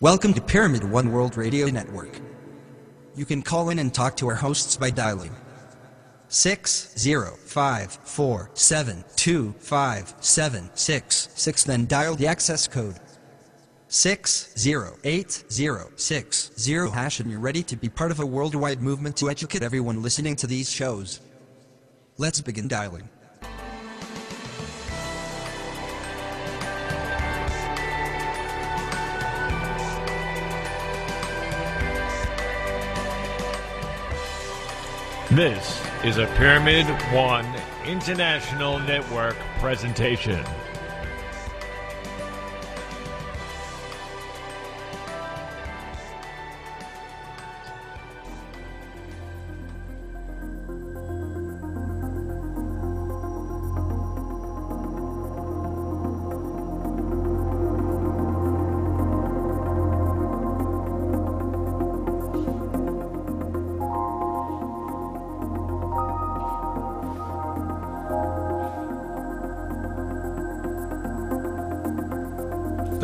Welcome to Pyramid One World Radio Network. You can call in and talk to our hosts by dialing 60547257666, then dial the access code 60860, hash, and you're ready to be part of a worldwide movement to educate everyone listening to these shows. Let's begin dialing. This is a Pyramid One International Network presentation.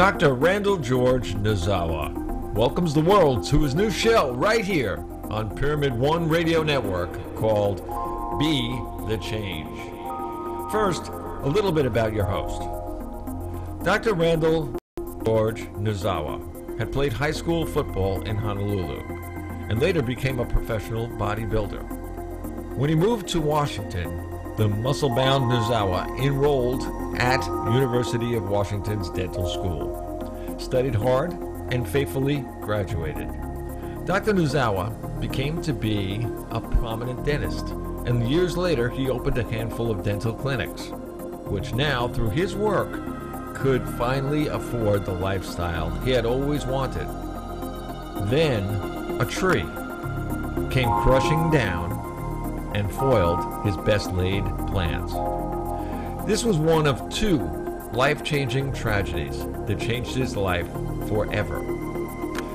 Dr. Randall George Nozawa welcomes the world to his new show right here on Pyramid One Radio Network called Be the Change. First, a little bit about your host. Dr. Randall George Nozawa had played high school football in Honolulu and later became a professional bodybuilder. When he moved to Washington, the muscle-bound Nozawa enrolled at University of Washington's dental school, studied hard, and faithfully graduated. Dr. Nozawa became to be a prominent dentist, and years later he opened a handful of dental clinics, which now, through his work, could finally afford the lifestyle he had always wanted. Then, a tree came crushing down and foiled his best-laid plans. This was one of two life-changing tragedies that changed his life forever.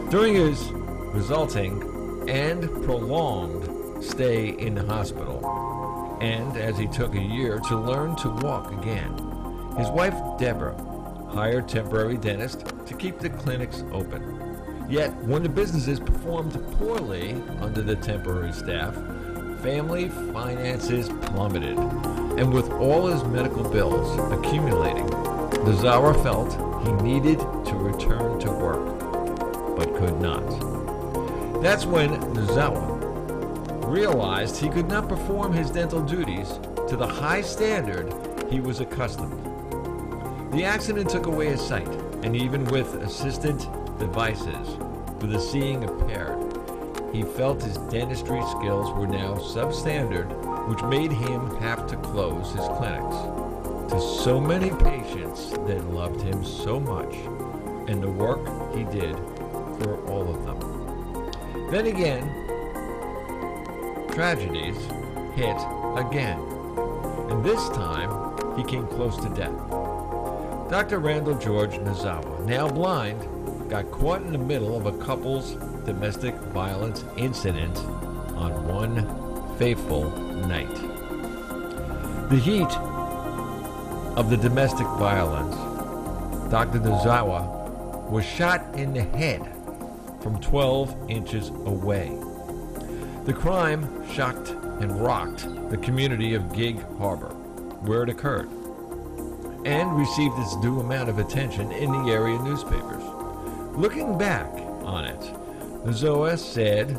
During his resulting and prolonged stay in the hospital, and as he took a year to learn to walk again, his wife Deborah hired temporary dentists to keep the clinics open. Yet, when the businesses performed poorly under the temporary staff, family finances plummeted, and with all his medical bills accumulating, Nozawa felt he needed to return to work, but could not. That's when Nozawa realized he could not perform his dental duties to the high standard he was accustomed. The accident took away his sight, and even with assistant devices for the seeing impaired, he felt his dentistry skills were now substandard, which made him have to close his clinics to so many patients that loved him so much and the work he did for all of them. Then again, tragedies hit again, and this time he came close to death. Dr. Randall George Nozawa, now blind, got caught in the middle of a couple's domestic violence incident on one fateful night. The heat of the domestic violence, Dr. Nozawa was shot in the head from 12 inches away. The crime shocked and rocked the community of Gig Harbor, where it occurred, and received its due amount of attention in the area newspapers. Looking back on it, Nozawa said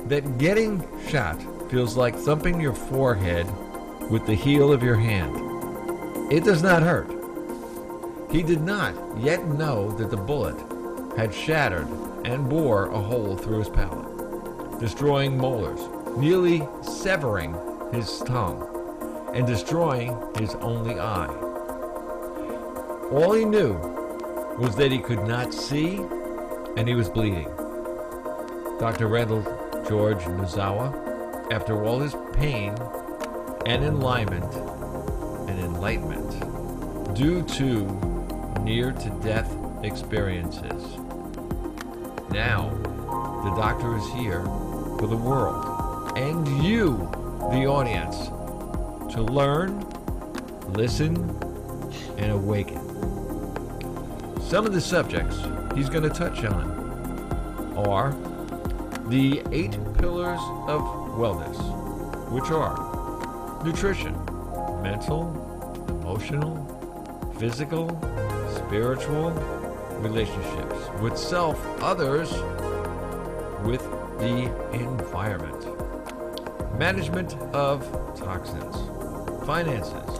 that getting shot feels like thumping your forehead with the heel of your hand. It does not hurt. He did not yet know that the bullet had shattered and bore a hole through his palate, destroying molars, nearly severing his tongue, and destroying his only eye. All he knew was that he could not see, and he was bleeding. Dr. Randall George Nozawa, after all his pain and enlightenment due to near-to-death experiences, now the doctor is here for the world and you, the audience, to learn, listen, and awaken. Some of the subjects he's going to touch on are the 8 pillars of wellness, which are nutrition, mental, emotional, physical, spiritual, relationships with self, others, with the environment, management of toxins, finances.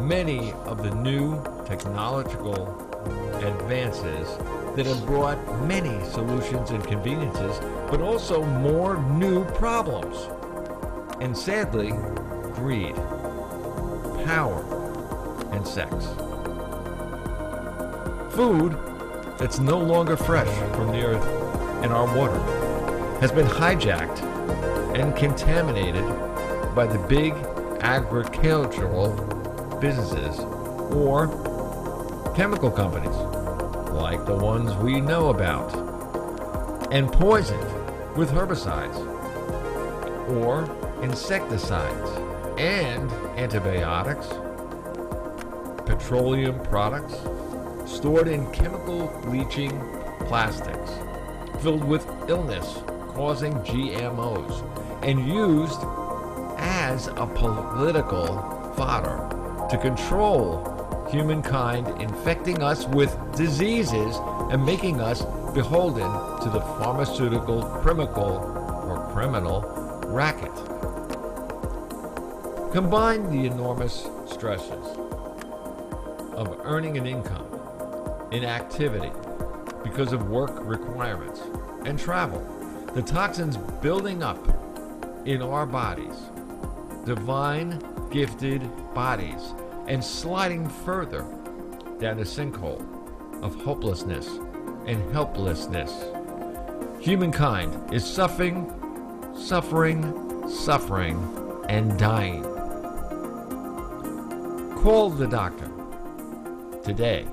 Many of the new technological advances that have brought many solutions and conveniences, but also more new problems. And sadly, greed, power, and sex. Food that's no longer fresh from the earth and our water has been hijacked and contaminated by the big agricultural businesses or chemical companies like the ones we know about, and poisoned with herbicides or insecticides and antibiotics, petroleum products stored in chemical bleaching plastics filled with illness-causing GMOs and used as a political fodder to control humankind, infecting us with diseases and making us beholden to the pharmaceutical criminal racket. Combine the enormous stresses of earning an income, inactivity because of work requirements, and travel, the toxins building up in our bodies, divine gifted bodies, and sliding further down a sinkhole of hopelessness and helplessness. Humankind is suffering, and dying. Call the doctor today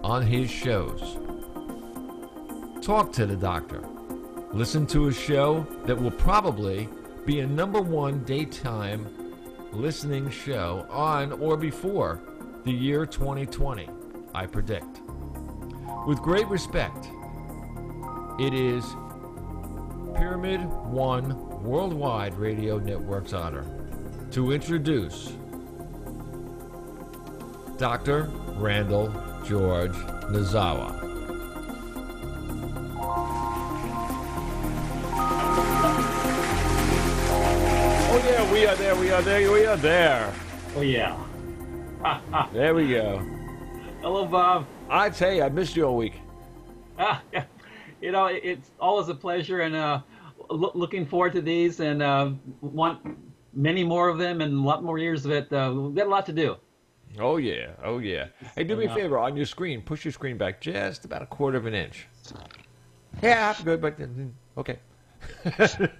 on his shows. Talk to the doctor. Listen to a show that will probably be a #1 daytime listening show on or before the year 2020, I predict. With great respect, it is Pyramid One Worldwide Radio Network's honor to introduce Dr. Randall George Nozawa. Oh yeah, we are there. Oh yeah. There we go. Hello, Bob. I tell you, I missed you all week. You know, it's always a pleasure, and looking forward to these, and want many more of them and a lot more years of it. We've got a lot to do. Oh yeah. Hey, do me a favor, on your screen, push your screen back just about 1/4 of an inch. Yeah, good, but okay.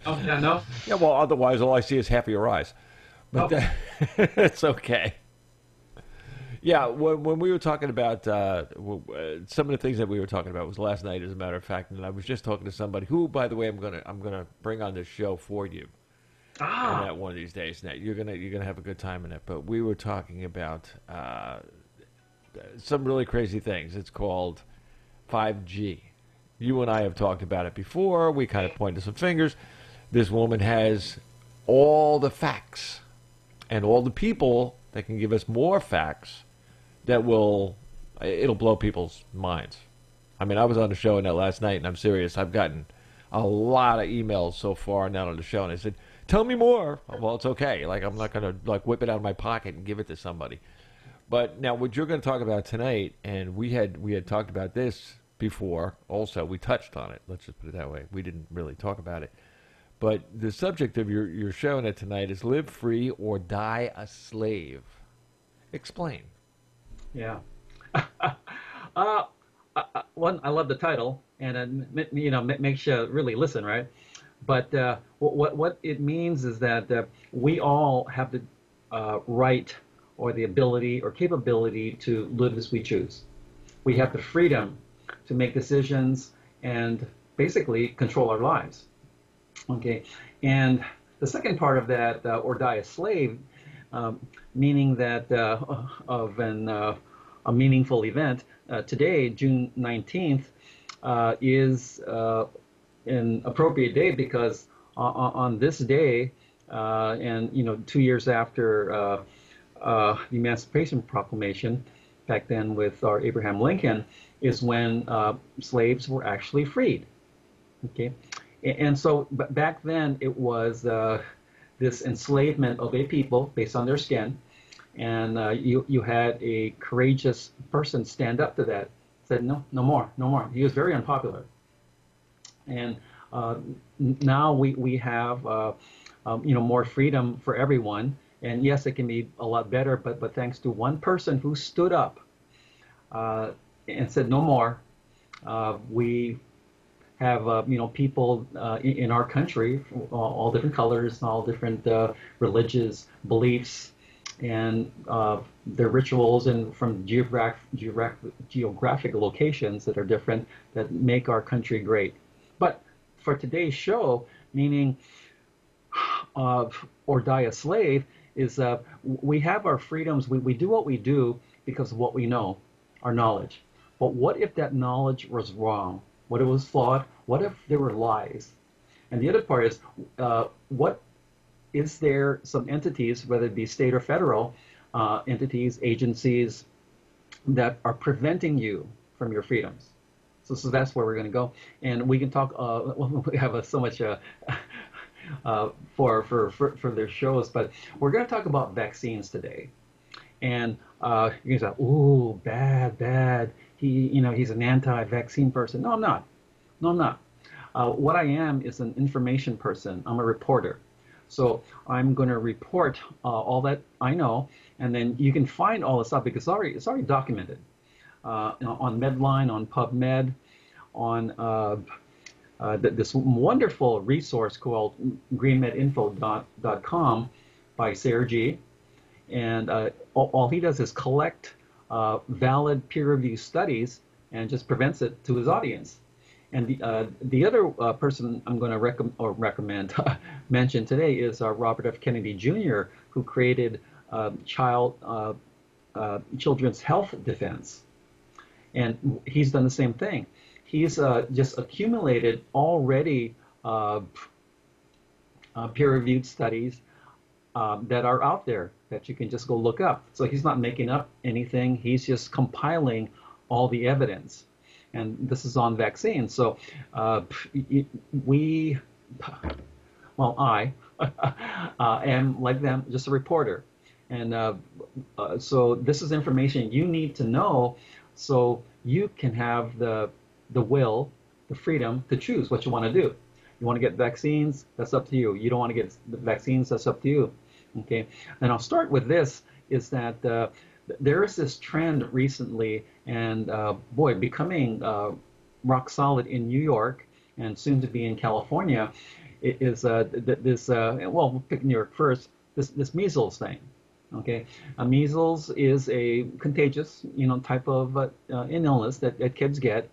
Oh, yeah, no? Yeah, well, otherwise all I see is half of your eyes. But it's okay. Yeah, when we were talking about some of the things that we were talking about was last night, as a matter of fact, and I was just talking to somebody who, by the way, I'm gonna bring on this show for you. That one of these days. Now you're gonna have a good time in it. But we were talking about some really crazy things. It's called 5G. You and I have talked about it before. We kind of pointed some fingers. This woman has all the facts and all the people that can give us more facts that it'll blow people's minds. I mean, I was on the show last night, and I'm serious. I've gotten a lot of emails so far now on the show, and I said, tell me more. Well, it's okay. Like, I'm not going to whip it out of my pocket and give it to somebody. But now what you're going to talk about tonight, and we had talked about this before also. We touched on it. Let's just put it that way. We didn't really talk about it. But the subject of your show tonight is Live Free or Die a Slave. Explain. Yeah. One, I love the title, and it makes you really listen, right? But what it means is that we all have the right or the ability or capability to live as we choose. We have the freedom to make decisions and basically control our lives. Okay, and the second part of that, or die a slave, meaning that of a meaningful event, today, June 19th, is an appropriate day because on this day, and 2 years after the Emancipation Proclamation, back then with our Abraham Lincoln, is when slaves were actually freed. Okay, and so back then it was this enslavement of a people based on their skin, and you had a courageous person stand up to that, said no, no more, no more. He was very unpopular, and now we have more freedom for everyone. And yes, it can be a lot better, but thanks to one person who stood up and said no more, we have people in our country, all different colors and all different religious beliefs, and their rituals, and from geographic locations that are different, that make our country great. But for today's show, meaning or die a slave, is we have our freedoms. We do what we do because of what we know, our knowledge. But what if that knowledge was wrong? What if it was flawed? What if there were lies? And the other part is, what is there some entities, whether it be state or federal entities, agencies, that are preventing you from your freedoms? So that's where we're going to go, and we can talk. We have so much for their shows, but we're going to talk about vaccines today. And you can say, "Ooh, bad. He's an anti-vaccine person." No, I'm not. No, I'm not. What I am is an information person. I'm a reporter. So I'm going to report all that I know, and then you can find all this stuff because it's already documented on Medline, on PubMed, on this wonderful resource called greenmedinfo.com by Sarah G. And all he does is collect valid peer-reviewed studies and just presents it to his audience. And the other person I'm going to mention today is Robert F. Kennedy Jr., who created Children's Health Defense. And he's done the same thing. He's just accumulated already peer-reviewed studies that are out there that you can just go look up. So he's not making up anything. He's just compiling all the evidence. And this is on vaccines. So I am like them, just a reporter. And so this is information you need to know so you can have the will, the freedom to choose what you want to do. You want to get vaccines? That's up to you. You don't want to get the vaccines? That's up to you. Okay. And I'll start with this, is that there is this trend recently, and becoming rock solid in New York and soon to be in California, is we'll pick New York first, this measles thing. Okay, measles is a contagious, type of an illness that kids get,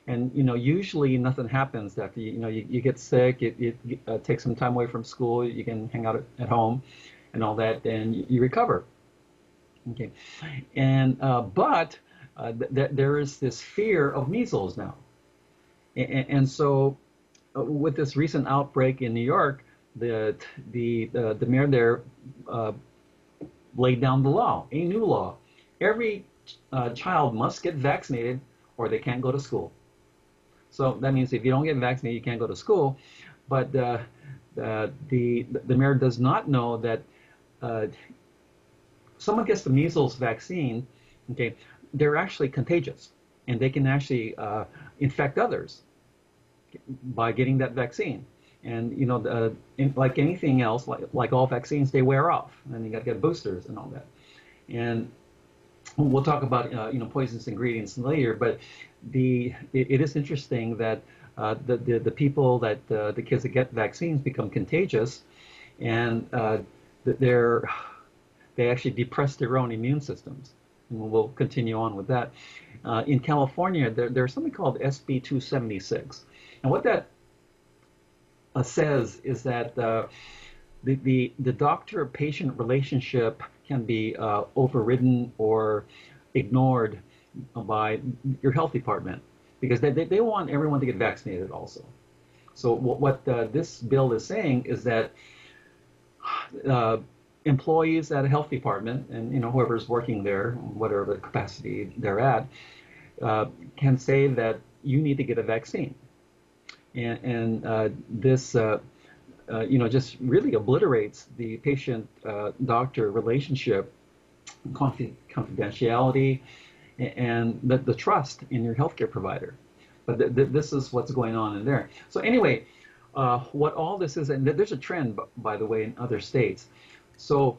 and usually nothing happens after you get sick. It takes some time away from school. You can hang out at home, and all that, and you recover. Okay, and but there is this fear of measles now, and so with this recent outbreak in New York, the mayor there laid down the law, a new law. Every child must get vaccinated or they can't go to school. So that means if you don't get vaccinated, you can't go to school. But the mayor does not know that someone gets the measles vaccine, okay, they're actually contagious, and they can actually infect others by getting that vaccine. And like anything else, like all vaccines, they wear off, and you got to get boosters and all that. And we'll talk about poisonous ingredients later. But it is interesting that the people that the kids that get vaccines become contagious, and they actually depress their own immune systems. And we'll continue on with that. In California, there's something called SB 276, and what that says is that the doctor-patient relationship can be overridden or ignored by your health department, because they want everyone to get vaccinated also. So what this bill is saying is that uh, employees at a health department, and whoever's working there, whatever the capacity they're at, can say that you need to get a vaccine, and this just really obliterates the patient-doctor relationship, confidentiality, and the trust in your healthcare provider. But this is what's going on in there. So anyway, what all this is, and there's a trend, by the way, in other states. So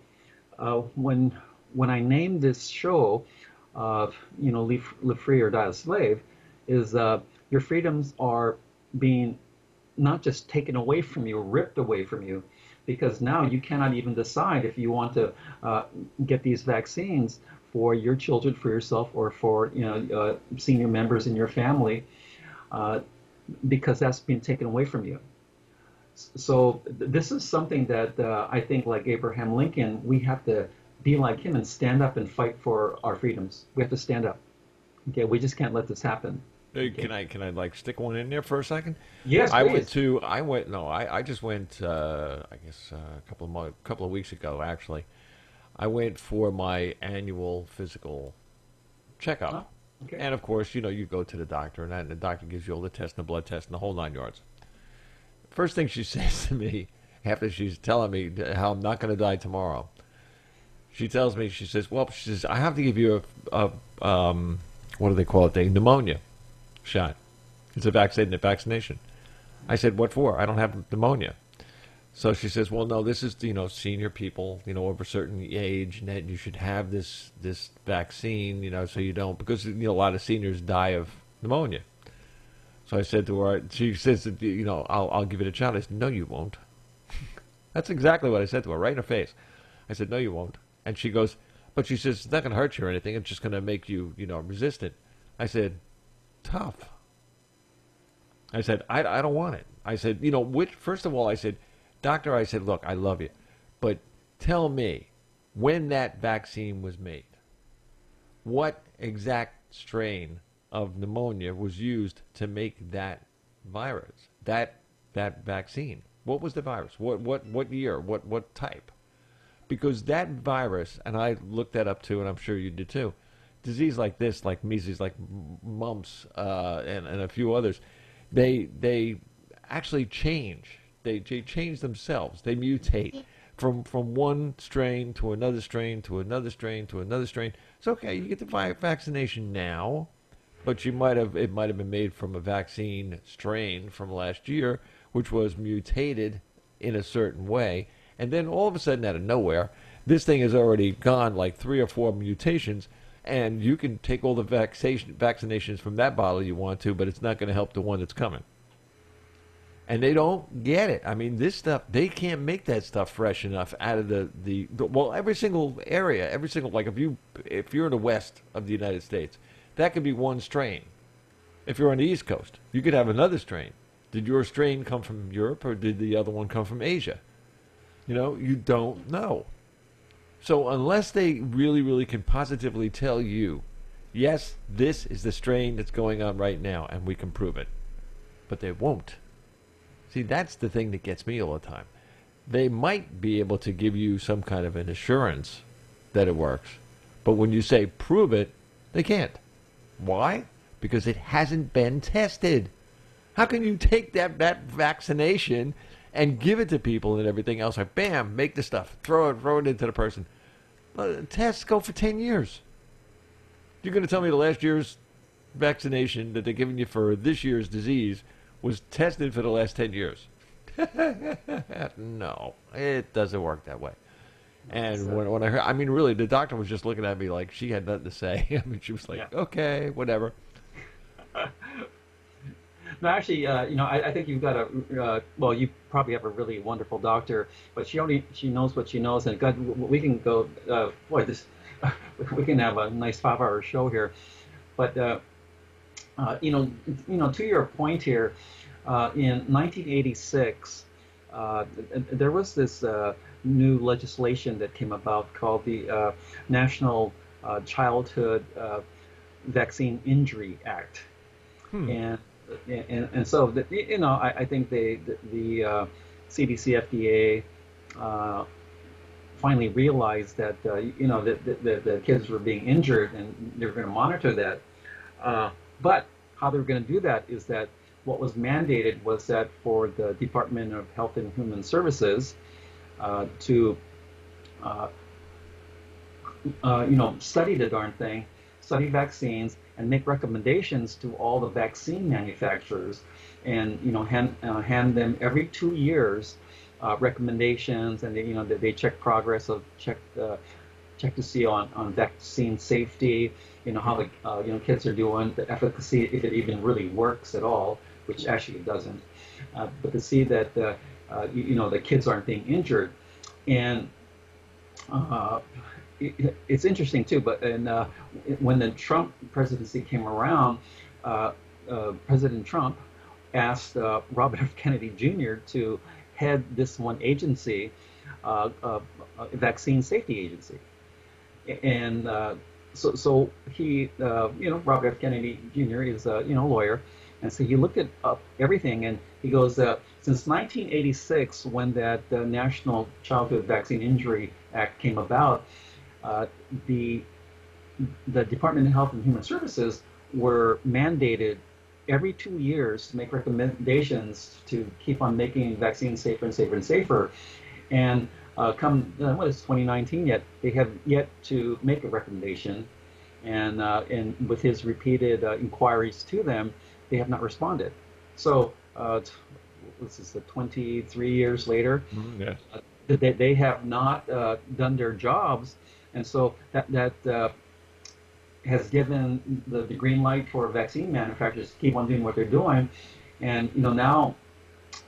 when I named this show, live free or die a slave, is your freedoms are being not just taken away from you, ripped away from you, because now you cannot even decide if you want to get these vaccines for your children, for yourself, or for senior members in your family, because that's been taken away from you. So this is something that I think, like Abraham Lincoln, we have to be like him and stand up and fight for our freedoms. We have to stand up. Okay, we just can't let this happen. Hey, can I like stick one in there for a second? Yes, please. I just went I guess a couple of weeks ago actually. I went for my annual physical checkup. Oh, okay. And of course, you go to the doctor, and the doctor gives you all the tests and the blood tests and the whole 9 yards. First thing she says to me after she's telling me how I'm not going to die tomorrow, she tells me, she says, I have to give you a what do they call it? A pneumonia shot. It's a vaccination. I said, what for? I don't have pneumonia. So she says, well, no, this is, senior people, over a certain age, and that you should have this vaccine, so you don't, because, a lot of seniors die of pneumonia. So I said to her, she says, I'll give it a shot. I said, no, you won't. That's exactly what I said to her, right in her face. I said, no, you won't. And she goes, but she says, it's not going to hurt you or anything. It's just going to make you, resistant. I said, tough. I said, I don't want it. I said, first of all, I said, doctor, I said, look, I love you, but tell me when that vaccine was made. What exact strain of pneumonia was used to make that virus, that vaccine? What was the virus? What year? What type? Because that virus, and I looked that up too, and I'm sure you did too, disease like this, like measles, like mumps, and a few others, they actually change. They change themselves. They mutate from one strain to another strain to another strain to another strain. It's okay. You get the vaccination now, but it might have been made from a vaccine strain from last year, which was mutated in a certain way, and then all of a sudden, out of nowhere, this thing has already gone like 3 or 4 mutations, and you can take all the vaccinations from that bottle you want to, but it's not going to help the one that's coming. And they don't get it. I mean, this stuff, they can't make that stuff fresh enough out of every single area, like if you're in the west of the United States, that could be one strain. If you're on the East Coast, you could have another strain. Did your strain come from Europe, or did the other one come from Asia? You don't know. So unless they really, really can positively tell you, yes, this is the strain that's going on right now, and we can prove it, but they won't. See, that's the thing that gets me all the time. They might be able to give you some kind of an assurance that it works, but when you say prove it, they can't. Why? Because it hasn't been tested. How can you take that vaccination and give it to people and everything else? Like, bam, make the stuff, throw it into the person. Tests go for 10 years. You're going to tell me the last year's vaccination that they're giving you for this year's disease was tested for the last 10 years? No, it doesn't work that way. And when I heard, I mean, really, the doctor was just looking at me like she had nothing to say. I mean, she was like, yeah. Okay, whatever. No, actually, I think you've got you probably have a really wonderful doctor, but she knows what she knows, and God, we can go, we can have a nice 5-hour show here, but to your point here, in 1986, there was this new legislation that came about called the National Childhood Vaccine Injury Act. And so I think the CDC FDA finally realized that the kids were being injured and they were going to monitor that. But how they were going to do that is that what was mandated was that for the Department of Health and Human Services to study the darn thing, study vaccines, and make recommendations to all the vaccine manufacturers, and hand them every 2 years recommendations, and they check progress of check to see on vaccine safety, how the kids are doing, the efficacy, if it even really works at all, which actually it doesn't, but to see that the kids aren't being injured. And it's interesting too, but when the Trump presidency came around, President Trump asked Robert F. Kennedy Jr. to head this one agency, Vaccine Safety Agency. And so he, Robert F. Kennedy Jr. is a lawyer, and so he looked at everything, and he goes, since 1986, when that National Childhood Vaccine Injury Act came about, the Department of Health and Human Services were mandated every 2 years to make recommendations to keep on making vaccines safer and safer and safer. And what is 2019 yet? They have yet to make a recommendation, and with his repeated inquiries to them, they have not responded. So this is 23 years later. Yes. They have not done their jobs, and so that has given the green light for vaccine manufacturers to keep on doing what they're doing. And now,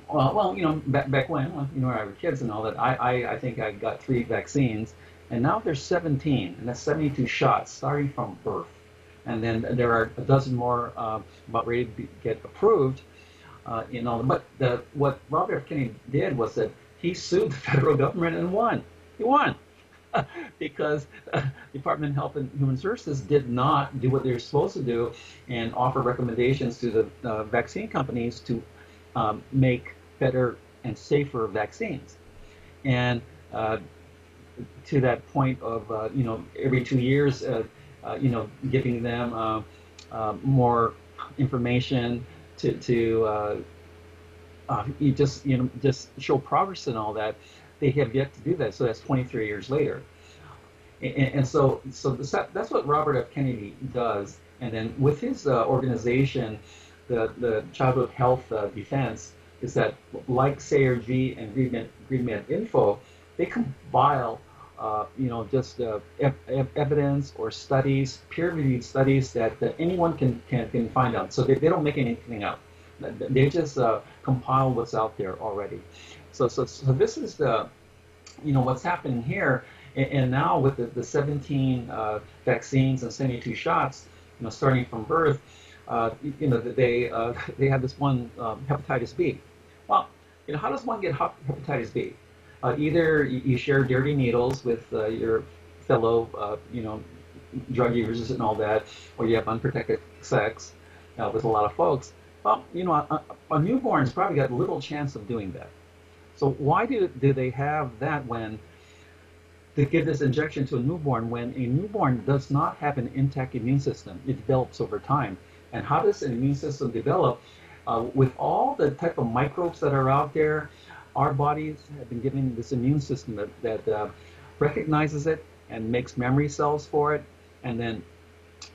back when when I was kids and all that, I think I got 3 vaccines, and now there's 17, and that's 72 shots starting from birth, and then there are a dozen more about ready to get approved. But what Robert F. Kennedy did was that he sued the federal government and won. He won. Because Department of Health and Human Services did not do what they were supposed to do and offer recommendations to the vaccine companies to make better and safer vaccines. And to that point of every 2 years, giving them more information to just show progress and all that. They have yet to do that, so that's 23 years later. And so that's what Robert F. Kennedy does. And then with his organization, the Childhood Health Defense, is that like SARG and GreenMed Info, they compile evidence or studies, peer-reviewed studies that anyone can find out. So they don't make anything up. They just compile what's out there already. So this is what's happening here, and now with the 17 vaccines and 72 shots, starting from birth, they have this one hepatitis B. Well, how does one get hepatitis B? Either you share dirty needles with your fellow, drug users and all that, or you have unprotected sex with a lot of folks. Well, a newborn's probably got little chance of doing that. So why do they have that when they give this injection to a newborn when a newborn does not have an intact immune system? It develops over time. And how does an immune system develop? With all the type of microbes that are out there, our bodies have been given this immune system that recognizes it and makes memory cells for it. And then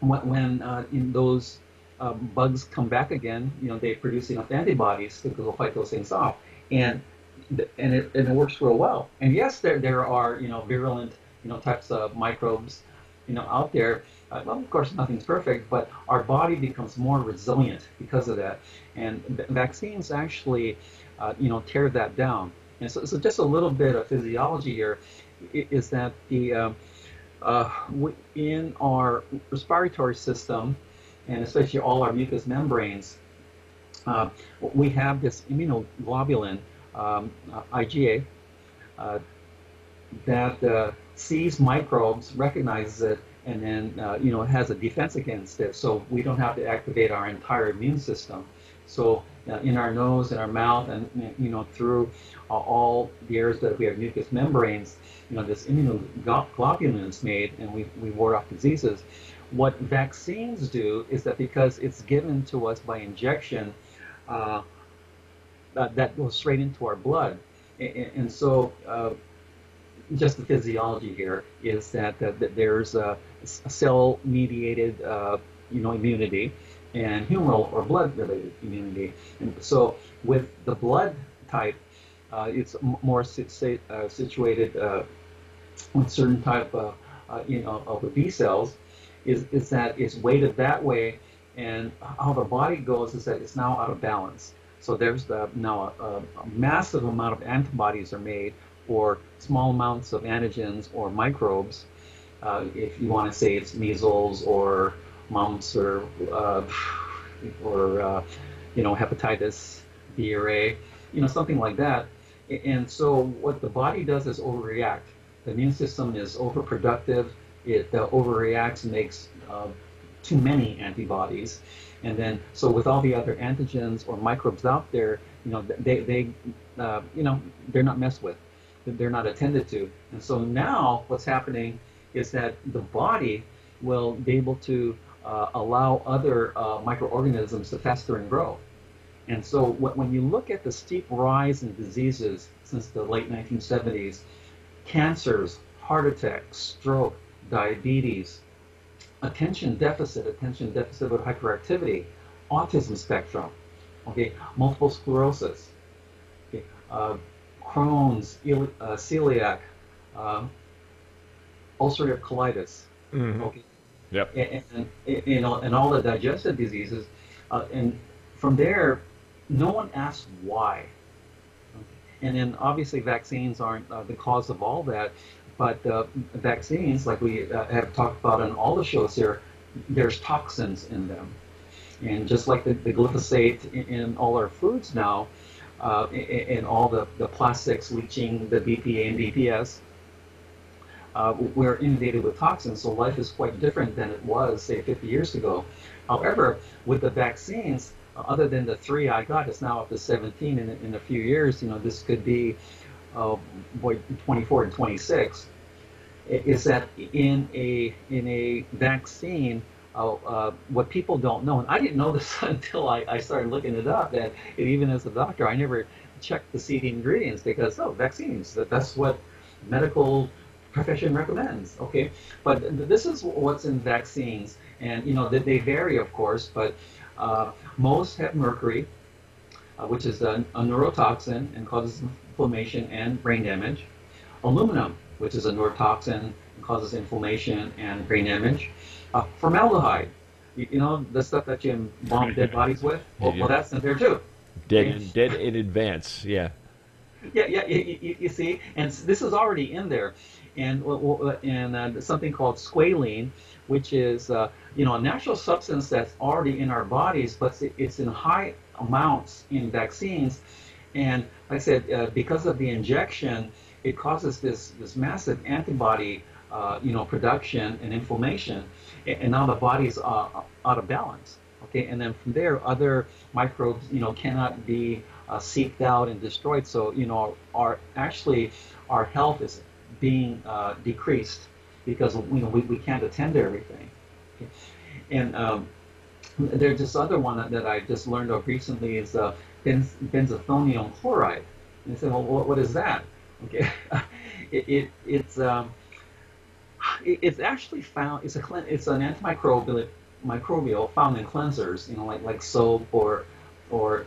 when in those bugs come back again, they produce enough antibodies to go fight those things off. And it works real well. And yes, there are virulent types of microbes out there. Well, of course, nothing's perfect, but our body becomes more resilient because of that. And vaccines actually tear that down. And so just a little bit of physiology here is that in our respiratory system, and especially all our mucous membranes, we have this immunoglobulin, IgA, that sees microbes, recognizes it, and then it has a defense against it, so we don't have to activate our entire immune system. So in our nose, in our mouth, and through all the areas that we have mucous membranes, this immunoglobulin is made, and we ward off diseases. What vaccines do is that because it's given to us by injection, that goes straight into our blood, and so just the physiology here is that there's a cell-mediated, immunity, and humoral or blood-related immunity. And so with the blood type, it's more situated with certain type of the B cells, is that it's weighted that way, and how the body goes is that it's now out of balance. So there's now a massive amount of antibodies are made, or small amounts of antigens or microbes, if you want to say it's measles or mumps or hepatitis B or A, something like that. And so what the body does is overreact. The immune system is overproductive. It overreacts and makes too many antibodies. And then, so with all the other antigens or microbes out there, they're not messed with. They're not attended to. And so now what's happening is that the body will be able to allow other microorganisms to fester and grow. And so when you look at the steep rise in diseases since the late 1970s, cancers, heart attacks, stroke, diabetes, attention deficit with hyperactivity, autism spectrum, multiple sclerosis, Crohn's, celiac, ulcerative colitis, Yep. and all the digestive diseases, and from there, no one asks why. And then obviously vaccines aren't the cause of all that, but vaccines, like we have talked about on all the shows here, there's toxins in them, and just like the glyphosate in all our foods now. And all the plastics leaching the BPA and BPS, we're inundated with toxins, so life is quite different than it was, say, 50 years ago. However, with the vaccines, other than the 3 I got, it's now up to 17 in a few years. This could be 24 and 26. Is that in a vaccine? What people don't know, and I didn't know this until I started looking it up, that even as a doctor, I never checked the CD ingredients because, vaccines, that's what medical profession recommends. Okay, but this is what's in vaccines, and they vary, of course, but most have mercury, which is a neurotoxin and causes inflammation and brain damage. Aluminum, which is a neurotoxin and causes inflammation and brain damage. Formaldehyde, the stuff that you embalm dead bodies with. Well, that's in there too. Dead in advance, yeah. Yeah. You see, and this is already in there, and something called squalene, which is a natural substance that's already in our bodies, but it's in high amounts in vaccines, and like I said, because of the injection, it causes this massive antibody production and inflammation, and now the body's out of balance. Okay, and then from there, other microbes, cannot be seeked out and destroyed. So, our health is being decreased because we can't attend to everything. Okay? And there's this other one that I just learned of recently is benzethonium chloride. And I said, well, what is that? Okay, it's actually found. It's an antimicrobial found in cleansers, like soap or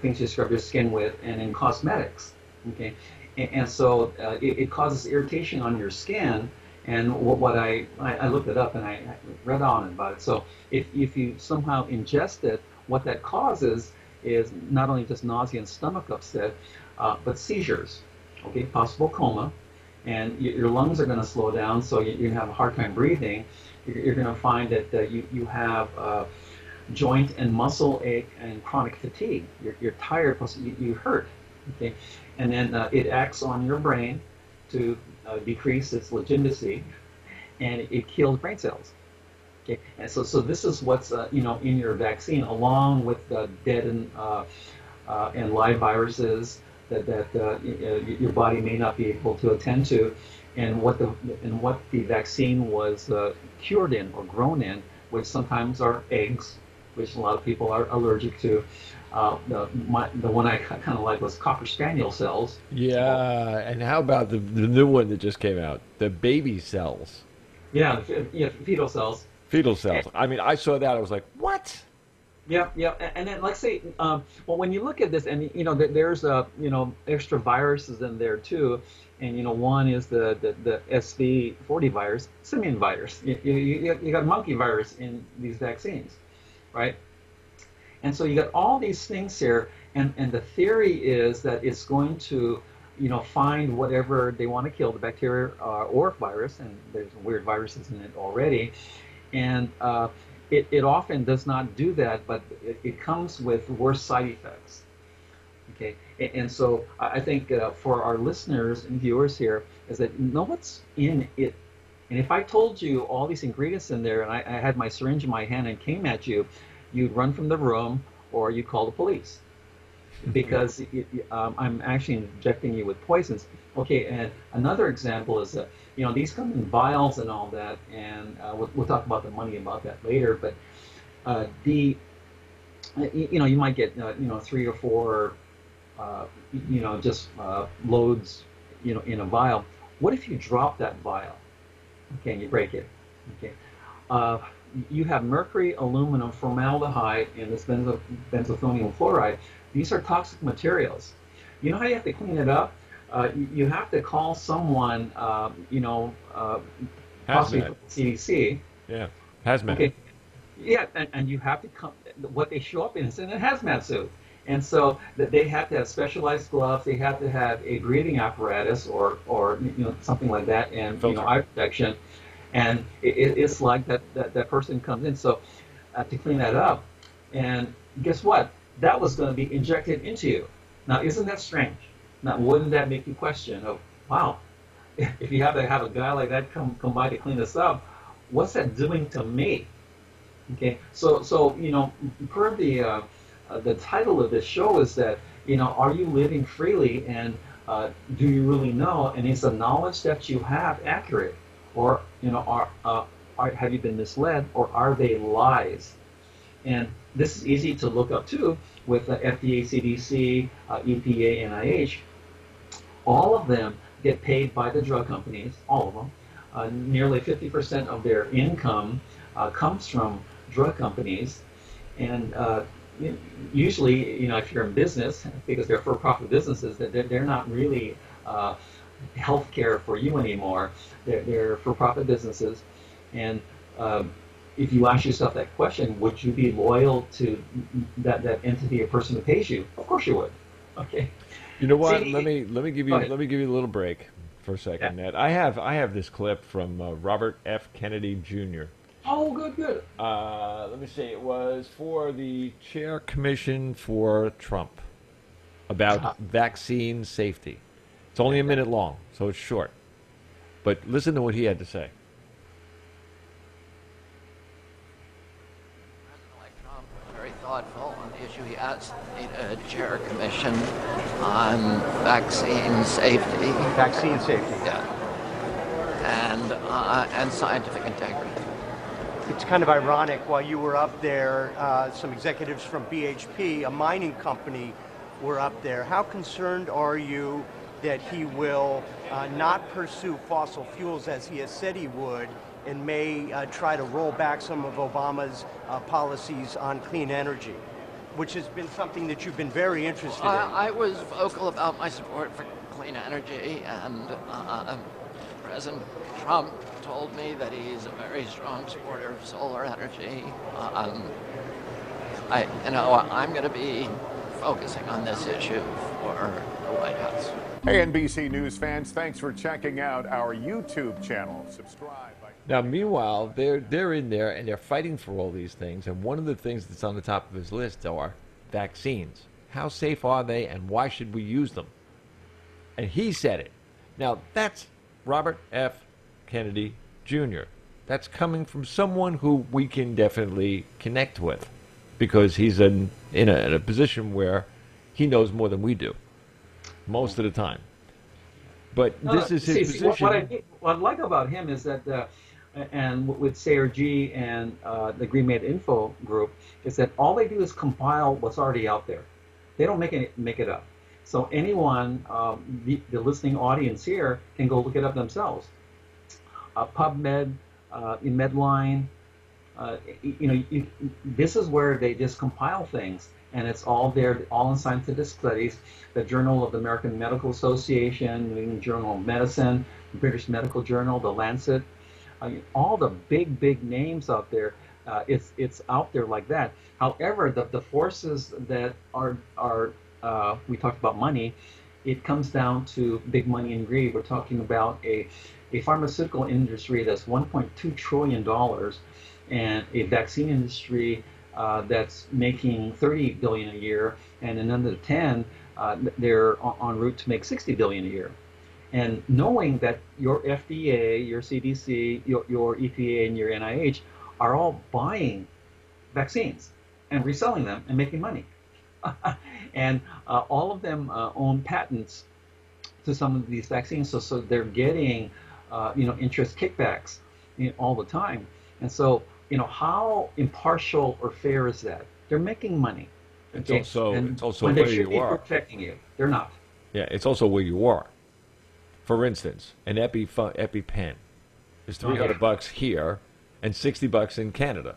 things you scrub your skin with, and in cosmetics. Okay, and so it causes irritation on your skin. And what I looked it up and I read on about it. So if you somehow ingest it, what that causes is not only just nausea and stomach upset, but seizures. Okay, possible coma, and your lungs are going to slow down, so you're going to have a hard time breathing. You're going to find that you have joint and muscle ache and chronic fatigue. You're tired, plus you hurt. Okay, and then it acts on your brain to decrease its legitimacy, and it kills brain cells. Okay, and so this is what's in your vaccine, along with the dead and live viruses that your body may not be able to attend to, and what the vaccine was cured in or grown in, which sometimes are eggs, which a lot of people are allergic to. The one I kind of like was copper spaniel cells. Yeah, and how about the new one that just came out? The baby cells, Yeah, fetal cells. fetal cells. I mean, I saw that. I was like, what? Yeah, yeah, and then like say, well, when you look at this, and there's extra viruses in there too, and one is the SV40 virus, simian virus. You got monkey virus in these vaccines, right? And so you got all these things here, and the theory is that it's going to find whatever they want to kill, the bacteria or virus, and there's weird viruses in it already, and it often does not do that, but it comes with worse side effects. Okay, and so I think for our listeners and viewers here is that know what's in it. And if I told you all these ingredients in there, and I had my syringe in my hand and came at you, you'd run from the room or you'd call the police, because I'm actually injecting you with poisons. Okay, and another example is that these come in vials and all that, and we'll talk about the money about that later. But you might get 3 or 4 just loads in a vial. What if you drop that vial? Okay, and you break it. Okay, you have mercury, aluminum, formaldehyde, and this benzethonium fluoride. These are toxic materials. You know how you have to clean it up? You have to call someone, possibly from the CDC. Yeah, hazmat. Okay. Yeah, and you have to come. What they show up in is in a hazmat suit, and so that they have to have specialized gloves. They have to have a breathing apparatus or something like that, and eye protection. And it's like that person comes in. So to clean that up, and guess what? That was going to be injected into you. Now, isn't that strange? Now, wouldn't that make you question, oh, wow, if you have to have a guy like that come by to clean this up, what's that doing to me? Okay, so per the title of this show is that, are you living freely, and do you really know, and is the knowledge that you have accurate, or have you been misled, or are they lies? And this is easy to look up too with FDA, CDC, EPA, NIH. All of them get paid by the drug companies, all of them. Nearly 50% of their income comes from drug companies. And usually, if you're in business, because they're for-profit businesses, they're not really healthcare for you anymore. They're for-profit businesses. And if you ask yourself that question, would you be loyal to that entity or person who pays you? Of course you would. Okay. You know what? Let me give you a little break for a second, Yeah. Ned. I have this clip from Robert F. Kennedy Jr. Oh, good. Let me see. It was for the Chair Commission for Trump about vaccine safety. It's only a minute long, so it's short. But listen to what he had to say. President-elect Trump was very thoughtful on the issue. He asked me to chair a commission on vaccine safety. Vaccine safety. Yeah. And scientific integrity. It's kind of ironic, while you were up there, some executives from BHP, a mining company, were up there. How concerned are you that he will not pursue fossil fuels as he has said he would, and may try to roll back some of Obama's policies on clean energy, which has been something that you've been very interested in? I was vocal about my support for clean energy, and President Trump told me that he's a very strong supporter of solar energy. I'm going to be focusing on this issue for the White House. Hey, NBC News fans, thanks for checking out our YouTube channel. Subscribe. Now, meanwhile, they're in there and they're fighting for all these things. And one of the things that's on the top of his list are vaccines. How safe are they, and why should we use them? And he said it. Now, that's Robert F. Kennedy Jr. that's coming from someone who we can definitely connect with, because he's in a position where he knows more than we do most of the time. But No, this is his position. What I like about him is that, and with Sayer G and the Green Made Info group, is that all they do is compile what's already out there. They don't make it up. So anyone, the listening audience here, can go look it up themselves. PubMed, Medline, this is where they just compile things, and it's all there, all in scientific studies. The Journal of the American Medical Association, New England Journal of Medicine, British Medical Journal, the Lancet, all the big names out there. It's out there like that. However, the forces that are we talked about money. It comes down to big money and greed. We're talking about a pharmaceutical industry that's $1.2 trillion, and a vaccine industry that's making $30 billion a year, and in under 10, they're en route to make $60 billion a year. And knowing that your FDA, your CDC, your EPA, and your NIH are all buying vaccines and reselling them and making money. And all of them own patents to some of these vaccines, so they're getting interest kickbacks all the time. And so how impartial or fair is that? They're making money. Okay? It's also when where they should you be are. protecting you, they're not. Yeah, it's also where you are. For instance, an EpiPen is $300 here and $60 in Canada.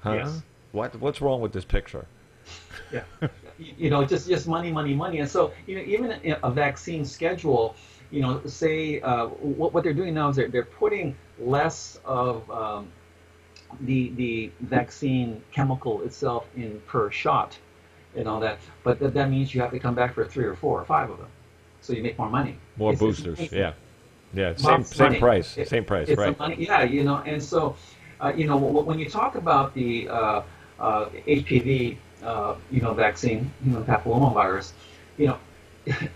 Huh? Yes. What's wrong with this picture? Yeah. Just money. And so, even a vaccine schedule, say what they're doing now is they're putting less of the vaccine chemical itself in per shot and all that. But that means you have to come back for 3 or 4 or 5 of them. So you make more money. More boosters, yeah. Same price, it's right? Money, yeah, and so, when you talk about the HPV, vaccine, human papillomavirus,